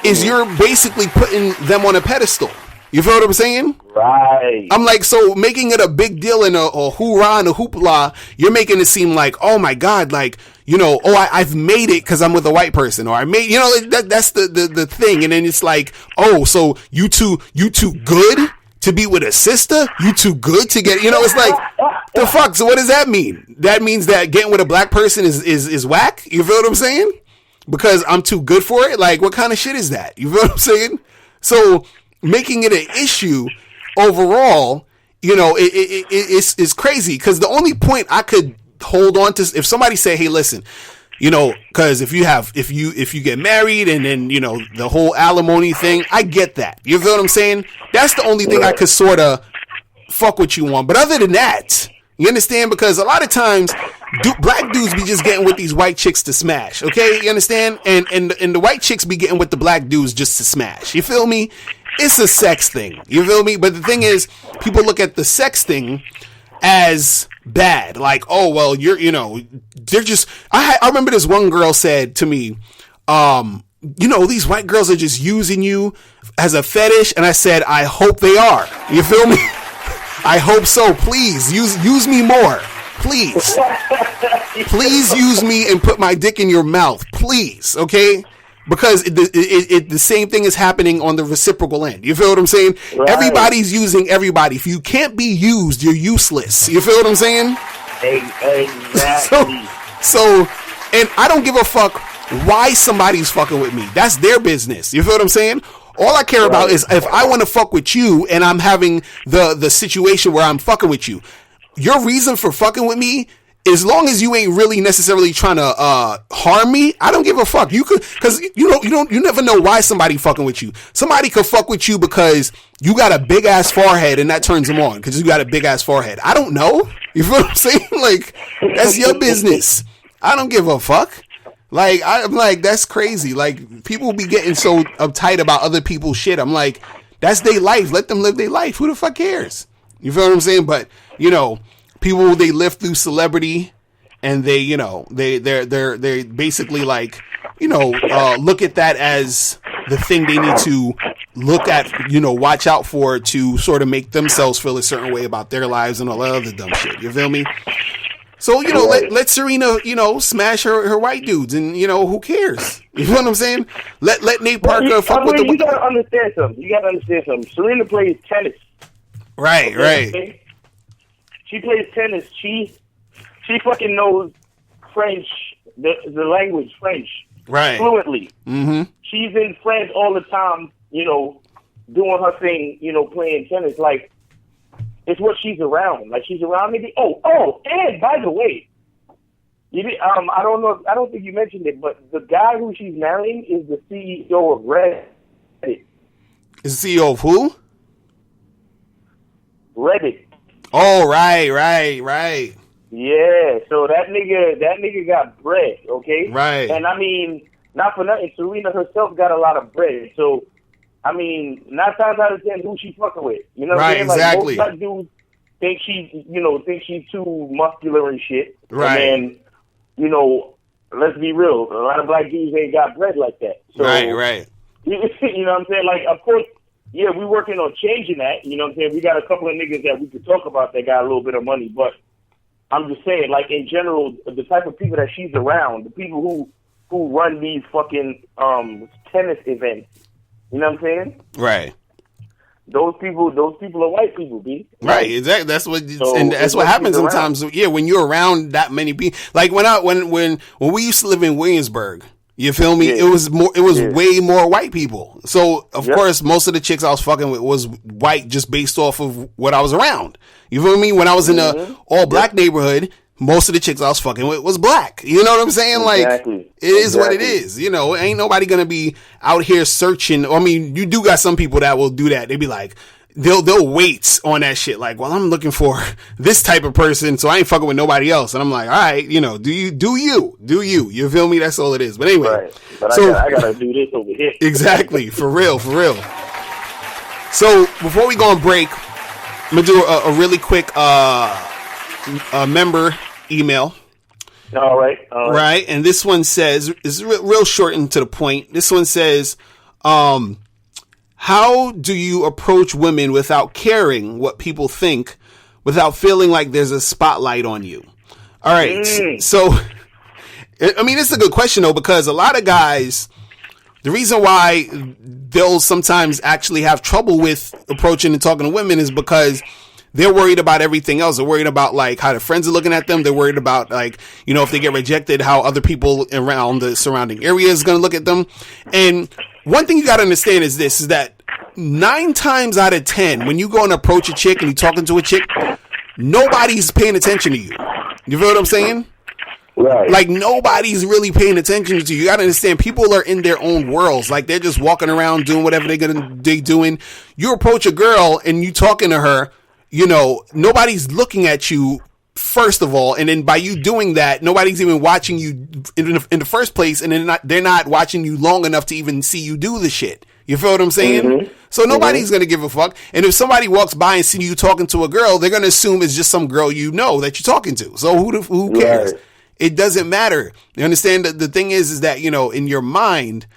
is you're basically putting them on a pedestal. You feel what I'm saying? Right. I'm like, so making it a big deal and a hoorah and a hoopla, you're making it seem like, oh my God, like, I've made it because I'm with a white person, or I made, that's the thing. And then it's like, oh, so you too good to be with a sister? You too good to get, it's like, the fuck? So what does that mean? That means that getting with a black person is whack? You feel what I'm saying? Because I'm too good for it? Like, what kind of shit is that? You feel what I'm saying? So making it an issue overall, it's crazy. Because the only point I could hold on to, if somebody say, hey, listen, because if you get married and then the whole alimony thing, I get that. You feel what I'm saying? That's the only thing I could sort of fuck with you on. But other than that, you understand? Because a lot of times black dudes be just getting with these white chicks to smash. Okay, you understand? And the white chicks be getting with the black dudes just to smash. You feel me? It's a sex thing. You feel me? But the thing is, people look at the sex thing as bad. Like, oh, well, they're just... I remember this one girl said to me, these white girls are just using you as a fetish. And I said, I hope they are. You feel me? I hope so. Please, use me more. Please. Please use me and put my dick in your mouth. Please, okay? Because the same thing is happening on the reciprocal end. You feel what I'm saying? Right. Everybody's using everybody. If you can't be used, you're useless. You feel what I'm saying? Exactly. So, and I don't give a fuck why somebody's fucking with me. That's their business. You feel what I'm saying? All I care about is if I want to fuck with you and I'm having the situation where I'm fucking with you. Your reason for fucking with me, as long as you ain't really necessarily trying to harm me, I don't give a fuck. You could, because you never know why somebody fucking with you. Somebody could fuck with you because you got a big ass forehead and that turns them on because you got a big ass forehead. I don't know. You feel what I'm saying? Like, that's your business. I don't give a fuck. Like, I'm like, that's crazy. Like, people be getting so uptight about other people's shit. I'm like, that's their life. Let them live their life. Who the fuck cares? You feel what I'm saying? But, people, they live through celebrity and they, they're basically like, look at that as the thing they need to look at, watch out for to sort of make themselves feel a certain way about their lives and all that other dumb shit. You feel me? So, let Serena, smash her white dudes and, who cares? You know what I'm saying? Let Nate Parker fuck with the... You gotta understand something. Serena plays tennis. Right, right. Okay? She plays tennis. She fucking knows French, the language French. Right. Fluently. Mm-hmm. She's in France all the time, doing her thing, playing tennis. Like, it's what she's around. Like, she's around maybe. Oh, and by the way, I don't think you mentioned it, but the guy who she's marrying is the CEO of Reddit. Is the CEO of who? Reddit. Oh, right. Yeah, so that nigga got bread, okay? Right. And I mean, not for nothing, Serena herself got a lot of bread. So, I mean, 9 times out of 10, who she fucking with? You know what I'm saying? Exactly. Like, most dudes think she's too muscular and shit. Right. And then, let's be real. A lot of black dudes ain't got bread like that. So, right. You know what I'm saying? Like, of course, yeah, we working on changing that. You know what I'm saying? We got a couple of niggas that we could talk about that got a little bit of money, but I'm just saying, like, in general, the type of people that she's around, the people who run these fucking tennis events, you know what I'm saying? Right. Those people are white people, B. Right, exactly. That's what, So, and that's what happens around. sometimes. Yeah, when you're around that many people, like when we used to live in Williamsburg, you feel me? Yeah. It was way more white people. So of Yep. course, most of the chicks I was fucking with was white, just based off of what I was around. You feel me? When I was in a all black neighborhood, most of the chicks I was fucking with was black. You know what I'm saying? Exactly. Like, it is what it is. You know, ain't nobody gonna be out here searching. I mean, you do got some people that will do that. They be like, they'll wait on that shit. Like, well, I'm looking for this type of person, so I ain't fucking with nobody else. And I'm like, all right, you know, do you? You feel me? That's all it is. But anyway, Right. But so I gotta do this over here. exactly, for real. So before we go on break, I'm gonna do a really quick member email. All right. Right, and this one says, it's real short and to the point. This one says, how do you approach women without caring what people think, without feeling like there's a spotlight on you? All right, so, I mean, it's a good question, though, because a lot of guys, the reason why they'll sometimes actually have trouble with approaching and talking to women is because they're worried about everything else. They're worried about, like, how their friends are looking at them. They're worried about, like, you know, if they get rejected, how other people around the surrounding area is going to look at them. And one thing you got to understand is this, is that 9 times out of 10, when you go and approach a chick and you're talking to a chick, nobody's paying attention to you. You feel what I'm saying? Right. Like, nobody's really paying attention to you. You got to understand, people are in their own worlds. Like, they're just walking around doing whatever they doing. You approach a girl and you talking to her, you know, nobody's looking at you, first of all, and then by you doing that, nobody's even watching you in the first place, and they're not watching you long enough to even see you do the shit. You feel what I'm saying? Mm-hmm. So nobody's gonna give a fuck. And if somebody walks by and see you talking to a girl, they're gonna assume it's just some girl you know that you're talking to. So who cares? Right. It doesn't matter. You understand? The thing is that, you know, in your mind,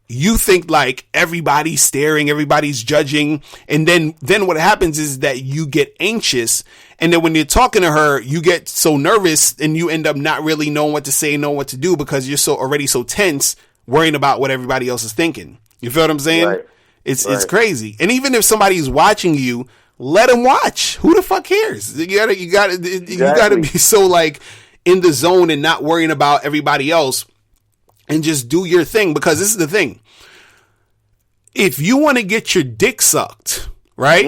you think like everybody's staring, everybody's judging. And then what happens is that you get anxious. And then when you're talking to her, you get so nervous and you end up not really knowing what to say, knowing what to do, because you're already so tense, worrying about what everybody else is thinking. You feel what I'm saying? Right. It's crazy. And even if somebody's watching you, let them watch. Who the fuck cares? You gotta be so like in the zone and not worrying about everybody else. And just do your thing, because this is the thing. If you want to get your dick sucked, right?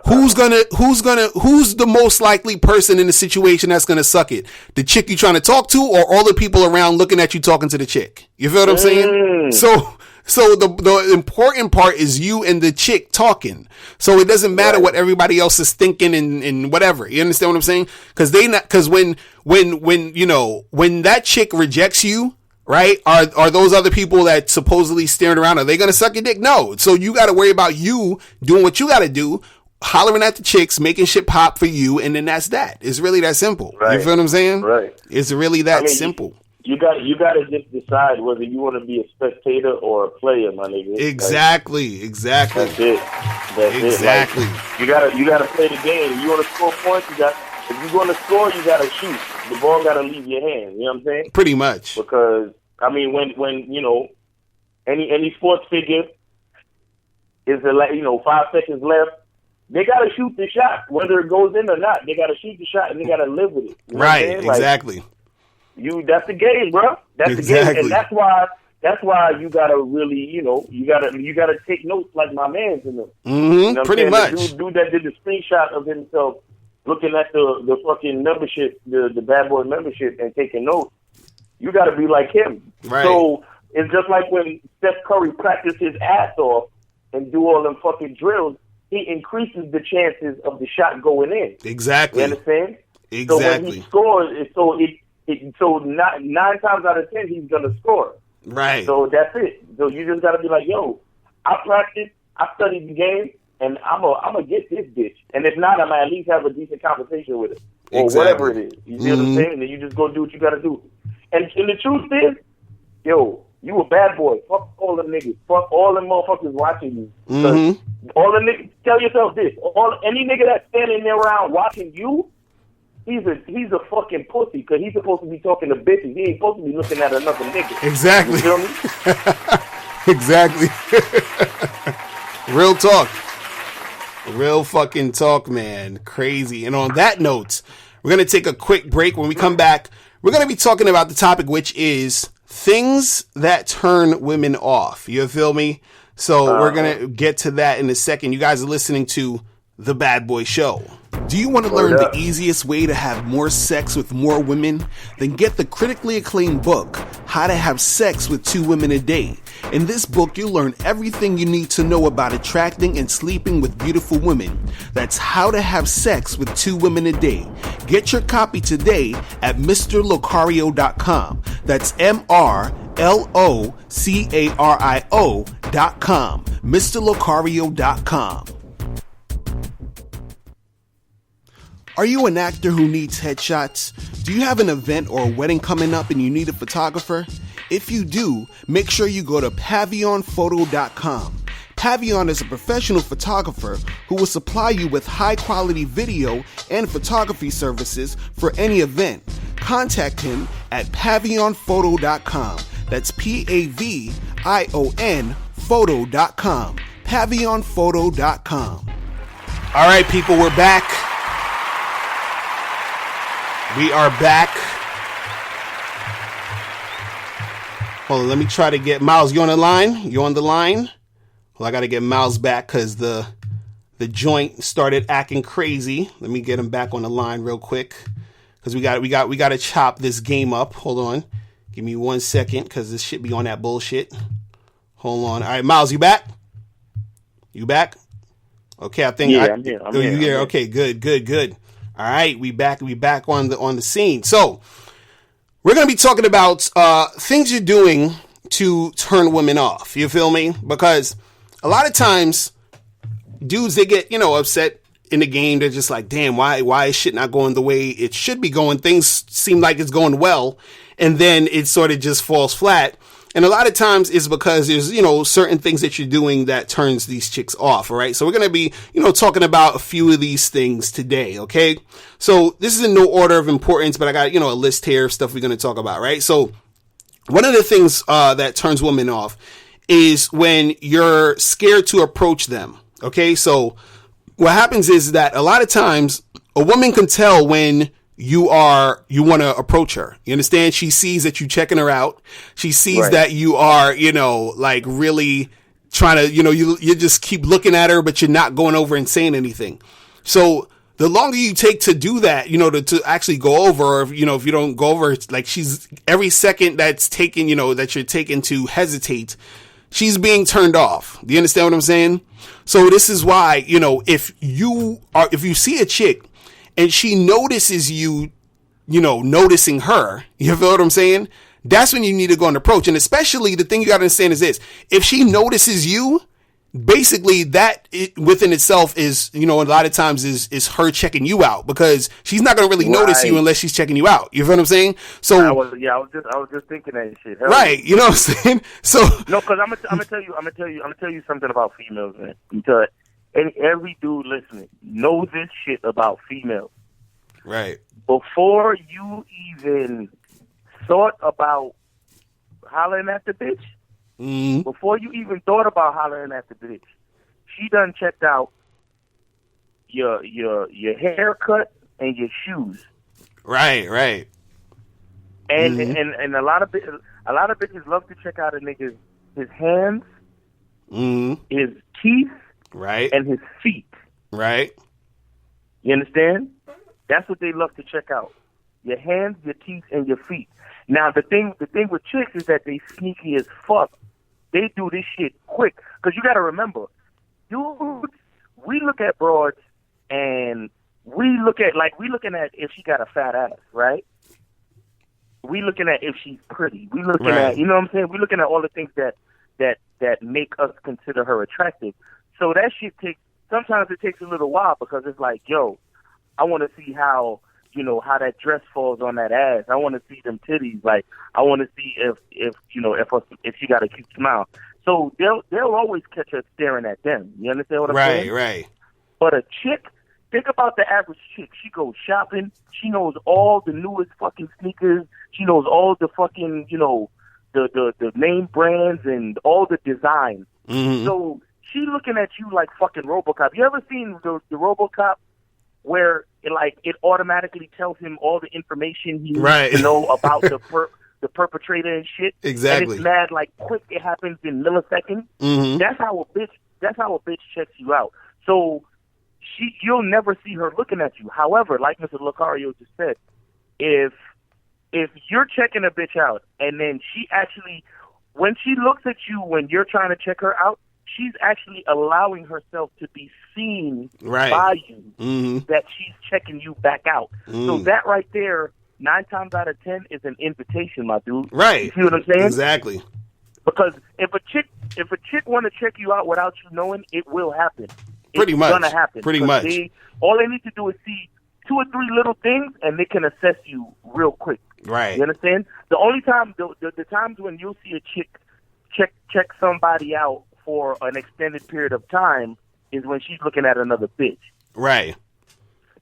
Who's the most likely person in the situation that's gonna suck it? The chick you trying to talk to, or all the people around looking at you talking to the chick? You feel what I'm saying? So the important part is you and the chick talking. So it doesn't matter what everybody else is thinking and whatever. You understand what I'm saying? Because when you know, when that chick rejects you, right? Are those other people that supposedly staring around, are they gonna suck your dick? No. So you got to worry about you doing what you got to do, hollering at the chicks, making shit pop for you, and then that's that. It's really that simple. Right. You feel what I'm saying? Right. It's really that simple. You got to just decide whether you want to be a spectator or a player, my nigga. Exactly. That's it. That's Exactly. it. Like, you gotta play the game. If you want to score points, if you're going to score, you gotta shoot. The ball gotta leave your hand. You know what I'm saying? Pretty much. Because I mean, when you know, any sports figure is 5 seconds left, they gotta shoot the shot, whether it goes in or not. They gotta shoot the shot and they gotta live with it. You know Right. what I'm saying? Exactly. That's the game, bro. That's the game, and that's why you gotta really, you gotta take notes like my man's in them. You know Pretty much. The dude that did the screenshot of himself looking at the fucking membership, the bad boy membership, and taking notes. You gotta be like him. Right. So it's just like when Steph Curry practiced his ass off and do all them fucking drills, he increases the chances of the shot going in. Exactly. You understand? Exactly. So when he scores, so 9 times out of 10 he's gonna score. Right. So that's it. So you just gotta be like, yo, I practiced, I studied the game, and I'm gonna get this bitch. And if not, I'm gonna at least have a decent conversation with it, or whatever it is. You see what I'm saying? And then you just go do what you gotta do. And the truth is, yo, you a bad boy. Fuck all the niggas. Fuck all the motherfuckers watching you. All the niggas, tell yourself this. Any nigga that's standing there around watching you, he's a fucking pussy because he's supposed to be talking to bitches. He ain't supposed to be looking at another nigga. Exactly. You feel me? Exactly. Real talk. Real fucking talk, man. Crazy. And on that note, we're going to take a quick break. When we come back, we're going to be talking about the topic, which is things that turn women off. You feel me? So we're going to get to that in a second. You guys are listening to The Bad Boy Show. Do you want to learn the easiest way to have more sex with more women? Then get the critically acclaimed book, How to Have Sex with 2 Women a Day. In this book, you'll learn everything you need to know about attracting and sleeping with beautiful women. That's How to Have Sex with 2 Women a Day. Get your copy today at MrLocario.com. That's MrLocario.com. MrLocario.com. Are you an actor who needs headshots? Do you have an event or a wedding coming up and you need a photographer? If you do, make sure you go to PavionPhoto.com. Pavion is a professional photographer who will supply you with high-quality video and photography services for any event. Contact him at PavionPhoto.com. That's PAVION photo.com. PavionPhoto.com. All right, people, we're back. We are back. Hold on, let me try to get Miles. You on the line? You on the line? Well, I got to get Miles back because the joint started acting crazy. Let me get him back on the line real quick because we got to chop this game up. Hold on, give me 1 second because this shit be on that bullshit. Hold on. All right, Miles, you back? You back? Okay, I think. Yeah, I'm here. You here? Okay, good. All right, we back on the scene. So we're gonna be talking about things you're doing to turn women off. You feel me? Because a lot of times, dudes, they get upset in the game. They're just like, damn, why is shit not going the way it should be going? Things seem like it's going well, and then it sort of just falls flat. And a lot of times it's because there's, certain things that you're doing that turns these chicks off. All right. So we're going to be, talking about a few of these things today. Okay. So this is in no order of importance, but I got, a list here of stuff we're going to talk about. Right. So one of the things that turns women off is when you're scared to approach them. Okay. So what happens is that a lot of times a woman can tell when you want to approach her. You understand? She sees that you checking her out. She sees that you are, like really trying to, you just keep looking at her, but you're not going over and saying anything. So the longer you take to do that, to actually go over, or if you don't go over, like she's every second that's taken, that you're taking to hesitate, she's being turned off. Do you understand what I'm saying? So this is why, if you see a chick and she notices you, noticing her, you feel what I'm saying? That's when you need to go and approach. And especially the thing you got to understand is this. If she notices you, basically that within itself is, a lot of times is her checking you out, because she's not going to really notice you unless she's checking you out. You feel what I'm saying? So I was just thinking that shit. Hell right. Yeah. You know what I'm saying? So no, cause I'm gonna tell you something about females, man. Because every dude listening know this shit about females. Right. Before you even thought about hollering at the bitch, before you even thought about hollering at the bitch, she done checked out your haircut and your shoes. Right. And and a lot of bitches love to check out a nigga's his hands, his teeth, right, and his feet. Right. You understand? That's what they love to check out. Your hands, your teeth, and your feet. Now, the thing with chicks is that they sneaky as fuck. They do this shit quick. Because you got to remember, dudes, we look at broads and we looking at if she got a fat ass, right? We looking at if she's pretty. We looking at, you know what I'm saying? We looking at all the things that make us consider her attractive. So that shit sometimes it takes a little while, because it's like, yo, I want to see how you know, how that dress falls on that ass. I want to see them titties. Like, I want to see if she got a cute smile. So they'll always catch us staring at them. You understand what I'm saying? Right. But a chick, think about the average chick. She goes shopping. She knows all the newest fucking sneakers. She knows all the fucking, you know, the name brands and all the designs. Mm-hmm. So she looking at you like fucking RoboCop. You ever seen the RoboCop where it automatically tells him all the information he needs to know about the perpetrator and shit? Exactly. And it's mad like quick. It happens in milliseconds. Mm-hmm. That's how a bitch checks you out. So you'll never see her looking at you. However, like Mr. Lucario just said, if you're checking a bitch out and then she actually, when she looks at you when you're trying to check her out, she's actually allowing herself to be seen by you, that she's checking you back out. So that right there, 9 times out of 10 is an invitation, my dude. Right. You see what I'm saying? Exactly. Because if a chick want to check you out without you knowing, it will happen. Pretty much. It's gonna happen. Pretty much. All they need to do is see 2 or 3 little things, and they can assess you real quick. Right. You understand? The only time, the times when you'll see a chick check somebody out for an extended period of time is when she's looking at another bitch. Right.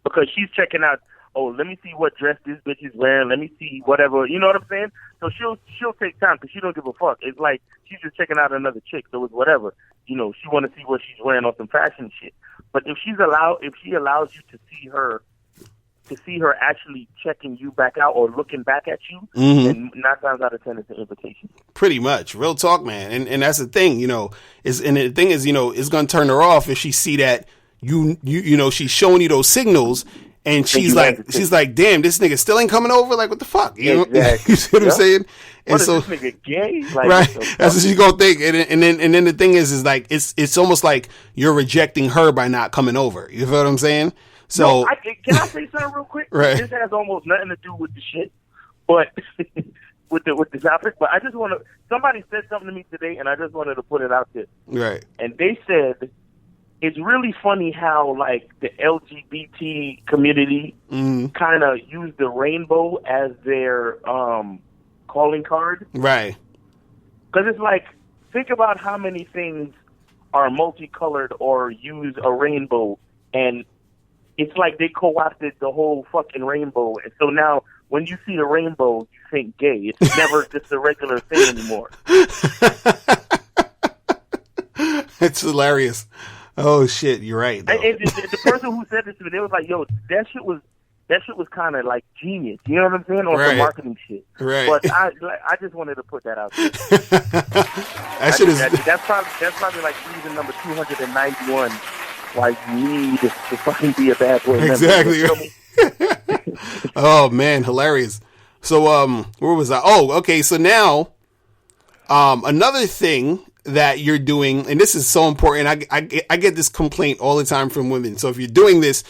Because she's checking out, oh, let me see what dress this bitch is wearing. Let me see whatever. You know what I'm saying? So she'll take time because she don't give a fuck. It's like she's just checking out another chick. So it's whatever. You know, she want to see what she's wearing on some fashion shit. But if she allows you to see her actually checking you back out or looking back at you, then 9 times out of 10 it's an invitation. Pretty much. Real talk, man. And that's the thing, you know, and the thing is, you know, it's going to turn her off if she see that you know, she's showing you those signals and she's like, damn, this nigga still ain't coming over. Like, what the fuck? You know, you see what I'm saying? And what, so, is this nigga gay? Like, right. That's what she's going to think. And then the thing is like, it's almost like you're rejecting her by not coming over. You feel what I'm saying? So can I say something real quick? Right. This has almost nothing to do with the shit, but with the topic. But I just want to. Somebody said something to me today, and I just wanted to put it out there. Right. And they said it's really funny how like the LGBT community kind of use the rainbow as their calling card. Right. Because it's like, think about how many things are multicolored or use a rainbow, and it's like they co-opted the whole fucking rainbow. And so now when you see the rainbow, you think gay. It's never just a regular thing anymore. It's hilarious. Oh shit, you're right. And the person who said this to me, they was like, yo, that shit was kind of like genius. You know what I'm saying? On some marketing shit. Right. But I just wanted to put that out there. That's probably like reason number 291 why you need to fucking be a bad boy member. Exactly. Oh man, hilarious. So where was I? Oh, okay. So now another thing that you're doing, and this is so important. I get this complaint all the time from women. So if you're doing this,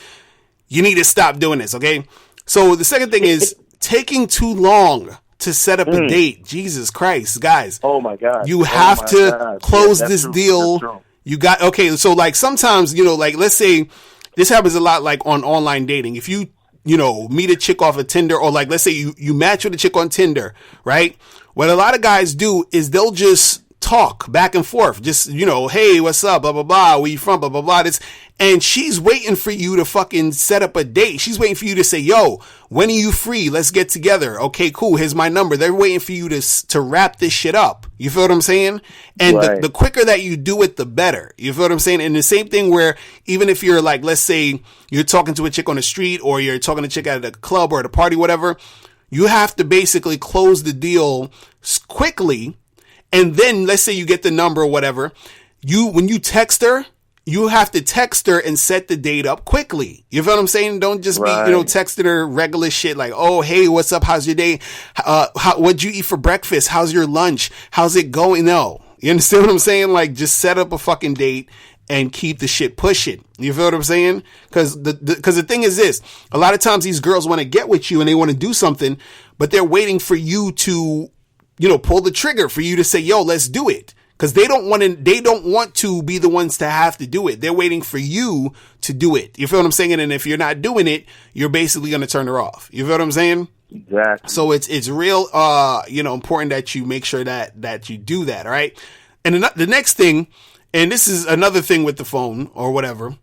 you need to stop doing this, okay? So the second thing is taking too long to set up a date. Jesus Christ, guys. Oh my God. You have to close this deal. You got, okay, so like sometimes, you know, like let's say this happens a lot like on online dating. If you know, meet a chick off of Tinder, or like let's say you match with a chick on Tinder, right? What a lot of guys do is they'll just talk back and forth, just, you know, hey, what's up, blah blah blah, where you from, blah blah blah, this, and she's waiting for you to fucking set up a date. She's waiting for you to say, yo, when are you free, let's get together. Okay, cool, here's my number. They're waiting for you to wrap this shit up. You feel what I'm saying? And right. the quicker that you do it, the better. You feel what I'm saying? And the same thing where even if you're like, let's say you're talking to a chick on the street, or you're talking to a chick at a club or at a party, whatever, you have to basically close the deal quickly. And then let's say you get the number or whatever, when you text her, you have to text her and set the date up quickly. You feel what I'm saying? Don't just be, texting her regular shit like, oh, hey, what's up? How's your day? What'd you eat for breakfast? How's your lunch? How's it going? No. You understand what I'm saying? Like, just set up a fucking date and keep the shit pushing. You feel what I'm saying? Because the thing is this, a lot of times these girls want to get with you and they want to do something, but they're waiting for you to, pull the trigger, for you to say, yo, let's do it. Because they don't want to be the ones to have to do it. They're waiting for you to do it. You feel what I'm saying? And if you're not doing it, you're basically going to turn her off. You feel what I'm saying? Exactly. So it's real, important that you make sure that you do that. All right. And the next thing, and this is another thing with the phone or whatever,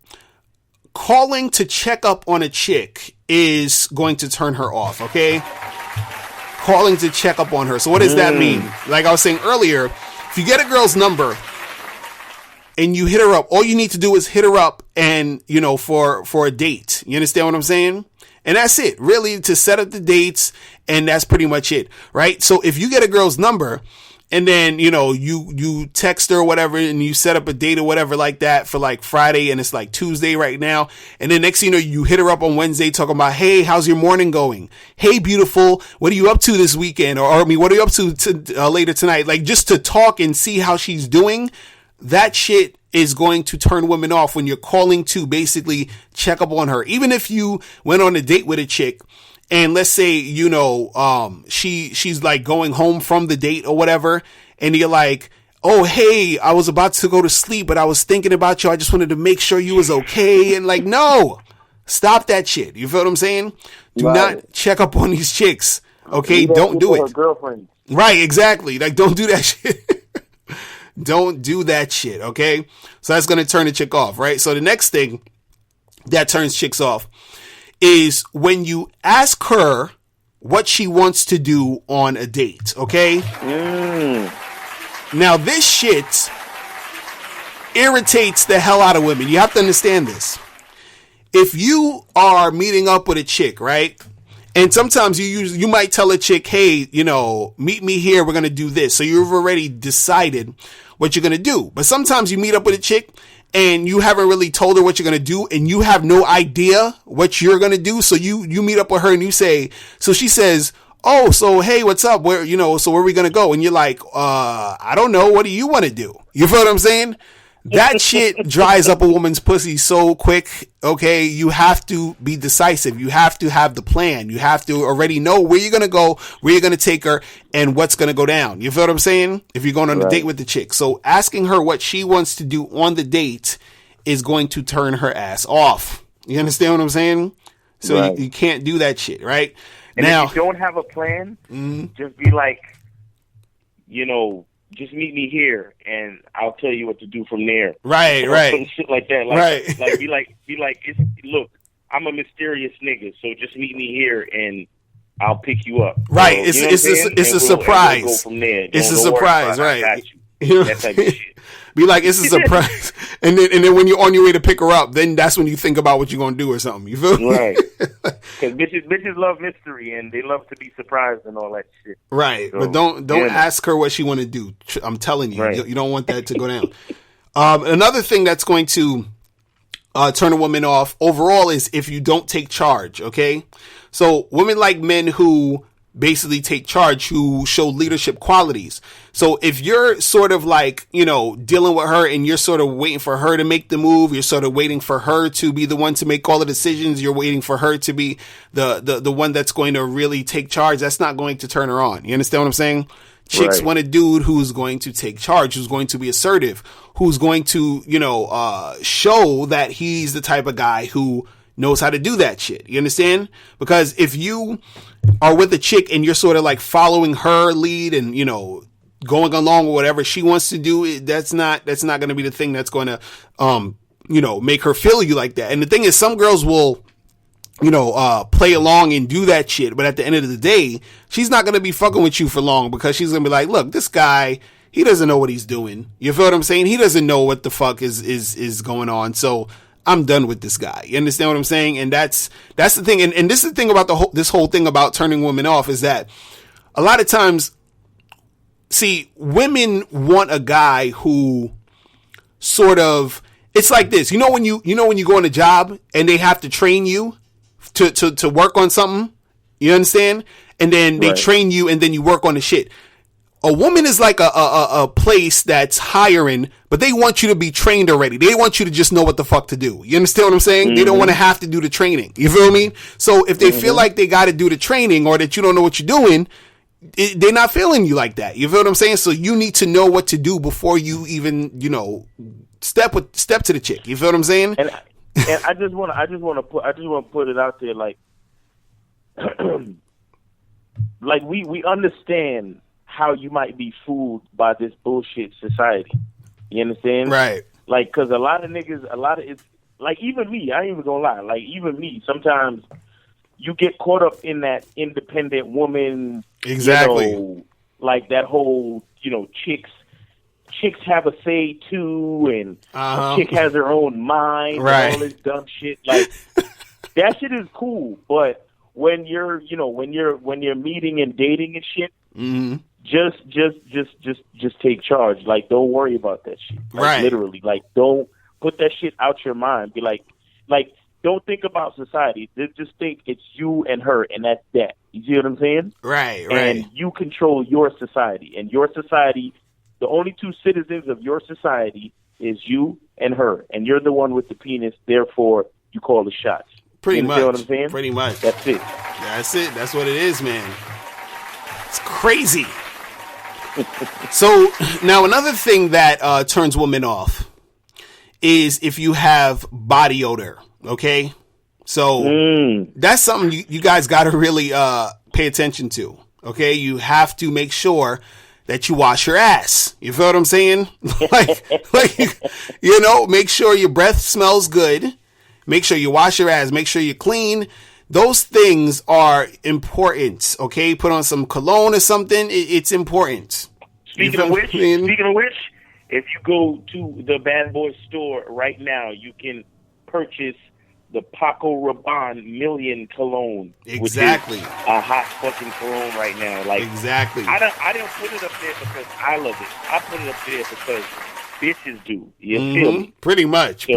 calling to check up on a chick is going to turn her off. Okay. Calling to check up on her. So what does that mean? Like I was saying earlier, if you get a girl's number and you hit her up, all you need to do is hit her up and, for a date. You understand what I'm saying? And that's it, really, to set up the dates. And that's pretty much it. Right. So if you get a girl's number and then, you text her or whatever and you set up a date or whatever like that for like Friday and it's like Tuesday right now. And then next thing you know, you hit her up on Wednesday talking about, hey, how's your morning going? Hey, beautiful. What are you up to this weekend? Or what are you up to later tonight? Like just to talk and see how she's doing. That shit is going to turn women off when you're calling to basically check up on her. Even if you went on a date with a chick, and let's say, she's like going home from the date or whatever. And you're like, oh, hey, I was about to go to sleep, but I was thinking about you. I just wanted to make sure you was okay. And like, no, stop that shit. You feel what I'm saying? Do not check up on these chicks. Okay. Don't do it. Girlfriend. Right. Exactly. Like, don't do that shit. Don't do that shit. Okay. So that's going to turn the chick off. Right. So the next thing that turns chicks off is when you ask her what she wants to do on a date, okay? Now, this shit irritates the hell out of women. You have to understand this. If you are meeting up with a chick, right? And sometimes you might tell a chick, hey, meet me here. We're going to do this. So you've already decided what you're going to do. But sometimes you meet up with a chick and you haven't really told her what you're going to do and you have no idea what you're going to do. So you meet up with her and you say, so she says, oh, so, hey, what's up? Where, so where are we going to go? And you're like, I don't know. What do you want to do? You feel what I'm saying? That shit dries up a woman's pussy so quick. Okay. You have to be decisive. You have to have the plan. You have to already know where you're going to go, where you're going to take her and what's going to go down. You feel what I'm saying? If you're going on a date with the chick. So asking her what she wants to do on the date is going to turn her ass off. You understand what I'm saying? So you can't do that shit. Right. And now, if you don't have a plan, just be like, just meet me here and I'll tell you what to do from there. Right, right. Some shit like that. Like, right. Like, be like, look, I'm a mysterious nigga, so just meet me here and I'll pick you up. Right. It's a surprise. We'll go from there. It's a surprise, right? I got you. That type of shit. Be like, it's a surprise. and then when you're on your way to pick her up, then that's when you think about what you're going to do or something. You feel me? Right. Because bitches love mystery and they love to be surprised and all that shit. Right. So, but don't ask her what she want to do. I'm telling you, you don't want that to go down. Another thing that's going to turn a woman off overall is if you don't take charge. Okay. So women like men who basically take charge, who show leadership qualities. So if you're sort of like, dealing with her and you're sort of waiting for her to make the move, you're sort of waiting for her to be the one to make all the decisions, you're waiting for her to be the one that's going to really take charge, that's not going to turn her on. You understand what I'm saying? Chicks want a dude who's going to take charge, who's going to be assertive, who's going to, show that he's the type of guy who knows how to do that shit. You understand? Because if you are with a chick and you're sort of like following her lead and, going along with whatever she wants to do, that's not going to be the thing that's going to, make her feel you like that. And the thing is, some girls will, play along and do that shit. But at the end of the day, she's not going to be fucking with you for long because she's going to be like, look, this guy, he doesn't know what he's doing. You feel what I'm saying? He doesn't know what the fuck is going on. So I'm done with this guy. You understand what I'm saying? And that's the thing. And this is the thing about this whole thing about turning women off is that a lot of times, see, women want a guy who sort of, it's like this. When you go on a job and they have to train you to work on something, you understand? And then they train you and then you work on the shit. A woman is like a place that's hiring, but they want you to be trained already. They want you to just know what the fuck to do. You understand what I'm saying? They don't want to have to do the training. You feel me? So if they feel like they got to do the training or that you don't know what you're doing, they're not feeling you like that. You feel what I'm saying? So you need to know what to do before you even, step to the chick. You feel what I'm saying? And I just want to put it out there, like, like we understand how you might be fooled by this bullshit society. You understand? Right. Like, cause a lot of it's like, even me, I ain't even gonna lie. Like, even me, sometimes you get caught up in that independent woman. Exactly. Like that whole, chicks have a say too, and a chick has her own mind, right, and all this dumb shit. Like, that shit is cool, but when you're meeting and dating and shit, just take charge. Like, don't worry about that shit. Like, right. Literally, like, don't put that shit out your mind. Be like, don't think about society. Just think it's you and her, and that's that. You see what I'm saying? Right. And you control your society, and your society. The only two citizens of your society is you and her, and you're the one with the penis. Therefore, you call the shots. Pretty much. You know what I'm saying? Pretty much. That's it. That's it. That's what it is, man. It's crazy. So now another thing that turns women off is if you have body odor. Okay, so that's something you guys got to really pay attention to. Okay, you have to make sure that you wash your ass. You feel what I'm saying? Make sure your breath smells good. Make sure you wash your ass. Make sure you're clean. Those things are important. Okay, put on some cologne or something. It's important. Speaking of which, if you go to the Bad Boy store right now, you can purchase the Paco Rabanne Million cologne. Exactly. Which is a hot fucking cologne right now. Like, exactly. I don't put it up there because I love it. I put it up there because bitches do. You feel me? Pretty much. So,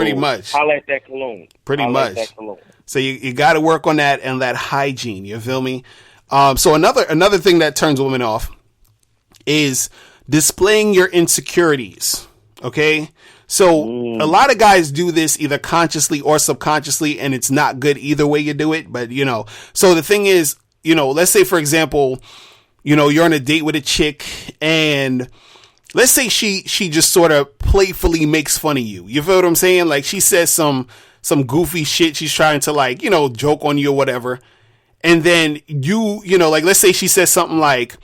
I like that cologne. That cologne. So you got to work on that and that hygiene. You feel me? So another thing that turns women off is displaying your insecurities. Okay. So a lot of guys do this either consciously or subconsciously, and it's not good either way you do it. But, so the thing is, let's say, for example, you're on a date with a chick, and let's say she just sort of playfully makes fun of you. You feel what I'm saying? Like, she says some goofy shit. She's trying to joke on you or whatever. And then like, let's say she says something like,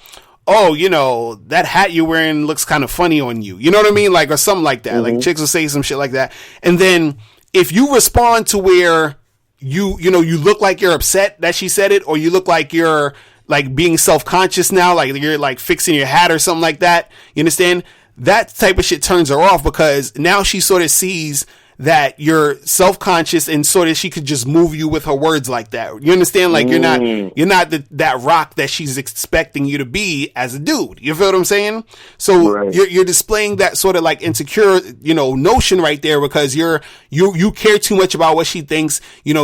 oh, that hat you're wearing looks kind of funny on you. You know what I mean? Like, or something like that. Like, chicks will say some shit like that. And then if you respond to where you look like you're upset that she said it, or you look like you're like being self-conscious now, like you're like fixing your hat or something like that. You understand? That type of shit turns her off, because now she sort of sees that you're self-conscious, and sort of she could just move you with her words like that. You understand? Like, you're not that rock that she's expecting you to be as a dude. You feel what I'm saying? So right. You're displaying that sort of like insecure, notion right there, because you care too much about what she thinks.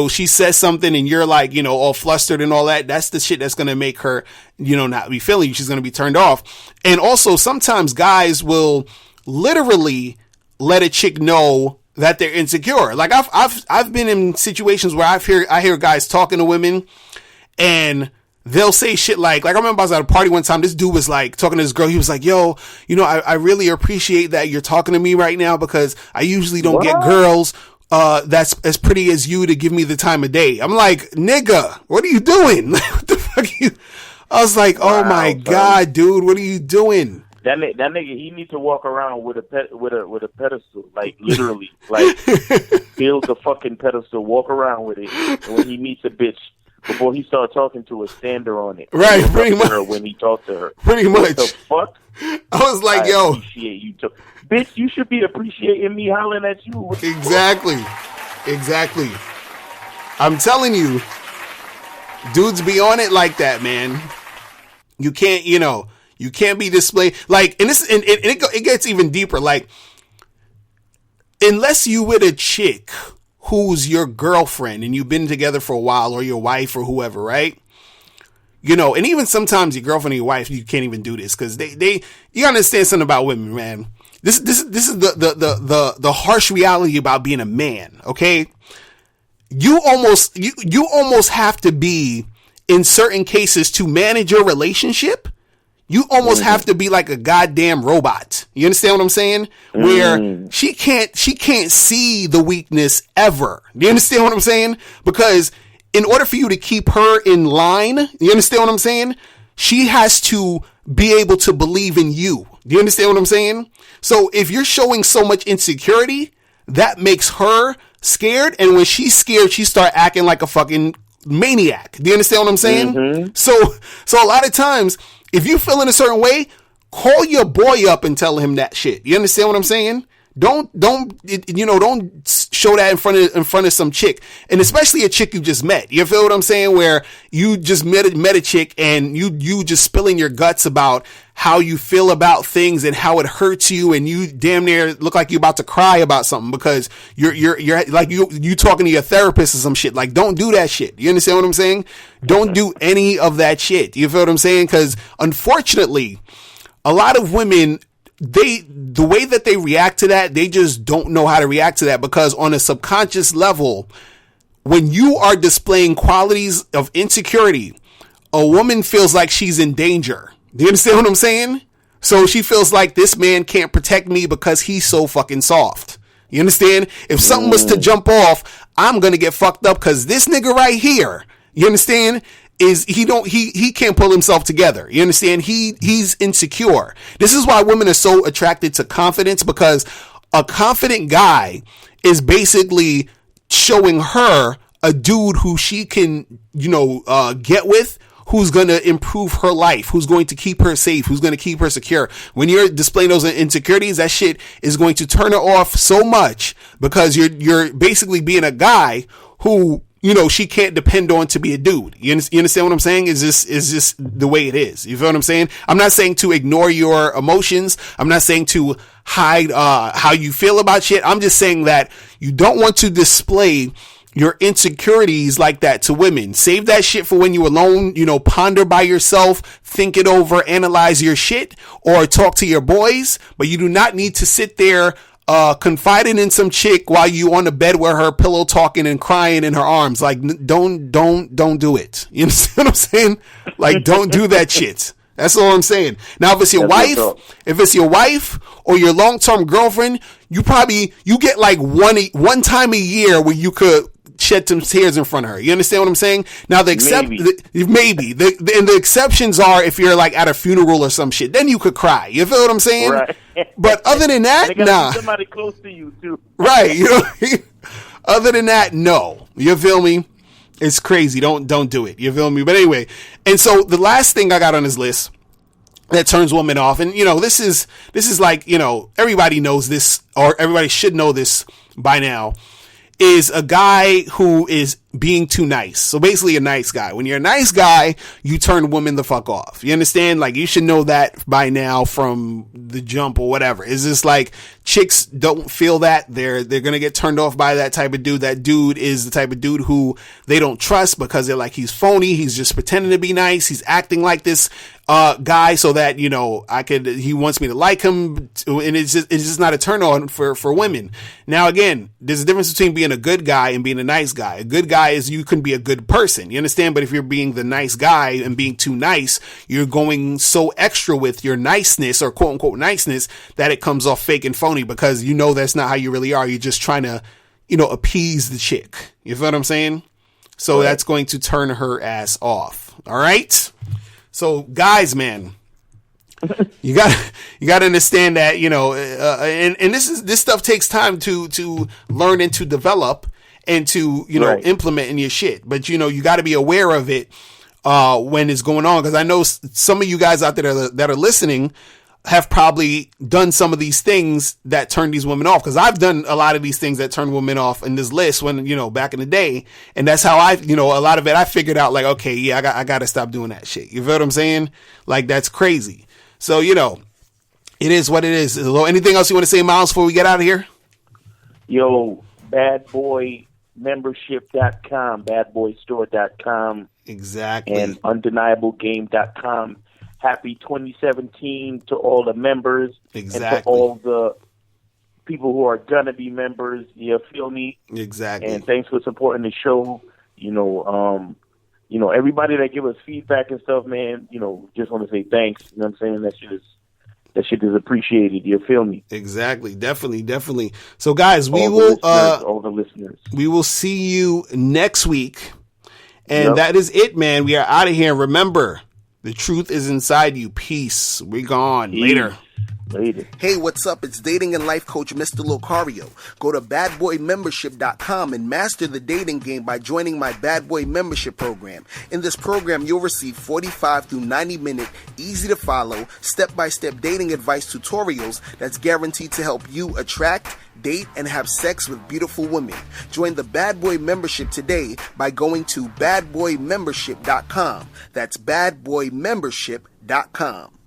She says something and you're like, all flustered and all that. That's the shit that's going to make her, not be feeling you. She's going to be turned off. And also sometimes guys will literally let a chick know that they're insecure. Like, I've been in situations where I hear guys talking to women, and they'll say shit like I remember I was at a party one time. This dude was like talking to this girl. He was like, yo, I really appreciate that you're talking to me right now, because I usually don't get girls that's as pretty as you to give me the time of day. I'm like, nigga, what are you doing? What the fuck I was like, oh my God, dude, what are you doing? That nigga, he needs to walk around with a pedestal, like, literally, like, build a fucking pedestal, walk around with it, and when he meets a bitch, before he starts talking to her, stand her on it. Right, pretty much. When he talks to her, pretty much. What the fuck? I was like, yo, appreciate you, bitch. You should be appreciating me hollering at you. Exactly. I'm telling you, dudes be on it like that, man. You can't, you can't be displayed like, and it gets even deeper. Like, unless you with a chick who's your girlfriend and you've been together for a while, or your wife or whoever, right? And even sometimes your girlfriend or your wife, you can't even do this, because you understand something about women, man. This is the harsh reality about being a man. Okay, you almost have to be, in certain cases, to manage your relationship, You almost have to be like a goddamn robot. You understand what I'm saying? Where she can't see the weakness ever. Do you understand what I'm saying? Because in order for you to keep her in line, you understand what I'm saying? She has to be able to believe in you. Do you understand what I'm saying? So if you're showing so much insecurity, that makes her scared. And when she's scared, she start acting like a fucking maniac. Do you understand what I'm saying? So a lot of times, if you feel in a certain way, call your boy up and tell him that shit. You understand what I'm saying? Don't show that in front of some chick, and especially a chick you just met. You feel what I'm saying? Where you just met a chick and you just spilling your guts about how you feel about things and how it hurts you, and you damn near look like you're about to cry about something because you're like you talking to your therapist or some shit. Like, don't do that shit. You understand what I'm saying? Don't do any of that shit. You feel what I'm saying? Because unfortunately, a lot of women, the way that they react to that, they just don't know how to react to that, because on a subconscious level, when you are displaying qualities of insecurity, a woman feels like she's in danger. Do you understand what I'm saying? So she feels like this man can't protect me because he's so fucking soft. You understand? If something was to jump off, I'm going to get fucked up because this nigga right here, you understand? He can't pull himself together. You understand? He's insecure. This is why women are so attracted to confidence, because a confident guy is basically showing her a dude who she can, get with, who's going to improve her life, who's going to keep her safe, who's going to keep her secure. When you're displaying those insecurities, that shit is going to turn her off so much, because you're basically being a guy who, she can't depend on to be a dude. You understand what I'm saying? Is this the way it is? You feel what I'm saying? I'm not saying to ignore your emotions. I'm not saying to hide how you feel about shit. I'm just saying that you don't want to display your insecurities like that to women. Save that shit for when you're alone, ponder by yourself, think it over, analyze your shit, or talk to your boys. But you do not need to sit there confiding in some chick while you on the bed with her, pillow talking and crying in her arms. Like, don't do it. You understand what I'm saying? Like, don't do that shit. That's all I'm saying. Now, if it's your wife or your long-term girlfriend, you get like one time a year where you could shed some tears in front of her. You understand what I'm saying? Now, the exceptions are if you're like at a funeral or some shit, then you could cry. You feel what I'm saying? Right. But other than that, nah. Somebody close to you too. Right. Other than that, no. You feel me? It's crazy. Don't do it. You feel me? But anyway, and so the last thing I got on this list that turns women off, and this is like, everybody knows this, or everybody should know this by now, is a guy who is being too nice. So basically a nice guy. When you're a nice guy, you turn women the fuck off. You understand? Like, you should know that by now from the jump or whatever. It's just like chicks don't feel that. They're going to get turned off by that type of dude. That dude is the type of dude who they don't trust, because they're like, he's phony. He's just pretending to be nice. He's acting like this guy so that, he wants me to like him. And it's just not a turn on for women. Now, again, there's a difference between being a good guy and being a nice guy. A good guy is you can be a good person. You understand? But if you're being the nice guy and being too nice, you're going so extra with your niceness, or quote unquote niceness, that it comes off fake and phony, because that's not how you really are. You're just trying to, appease the chick. You feel what I'm saying? So right. That's going to turn her ass off. All right. So guys, man, you got to understand that, and this stuff takes time to learn and to develop and to, right. implement in your shit. But, you got to be aware of it when it's going on. Because I know some of you guys out there that are listening have probably done some of these things that turn these women off. Because I've done a lot of these things that turn women off in this list when, back in the day. And that's how a lot of it, I figured out like, okay, yeah, I got to stop doing that shit. You feel what I'm saying? Like, that's crazy. So, it is what it is. Anything else you want to say, Miles, before we get out of here? Yo, badboymembership.com, badboystore.com. Exactly. And undeniablegame.com. Happy 2017 to all the members. Exactly. And to all the people who are going to be members. You feel me? Exactly. And thanks for supporting the show. everybody that give us feedback and stuff, man, just want to say thanks. You know what I'm saying? That shit is appreciated. You feel me? Exactly. Definitely. So guys, all the listeners. We will see you next week. And that is it, man. We are out of here. Remember, the truth is inside you. Peace. We're gone. Later. Hey, what's up? It's dating and life coach Mr. Locario. Go to badboymembership.com and master the dating game by joining my Bad Boy membership program. In this program, you'll receive 45 through 90-minute, easy-to-follow, step-by-step dating advice tutorials that's guaranteed to help you attract, date, and have sex with beautiful women. Join the Bad Boy membership today by going to badboymembership.com. That's badboymembership.com.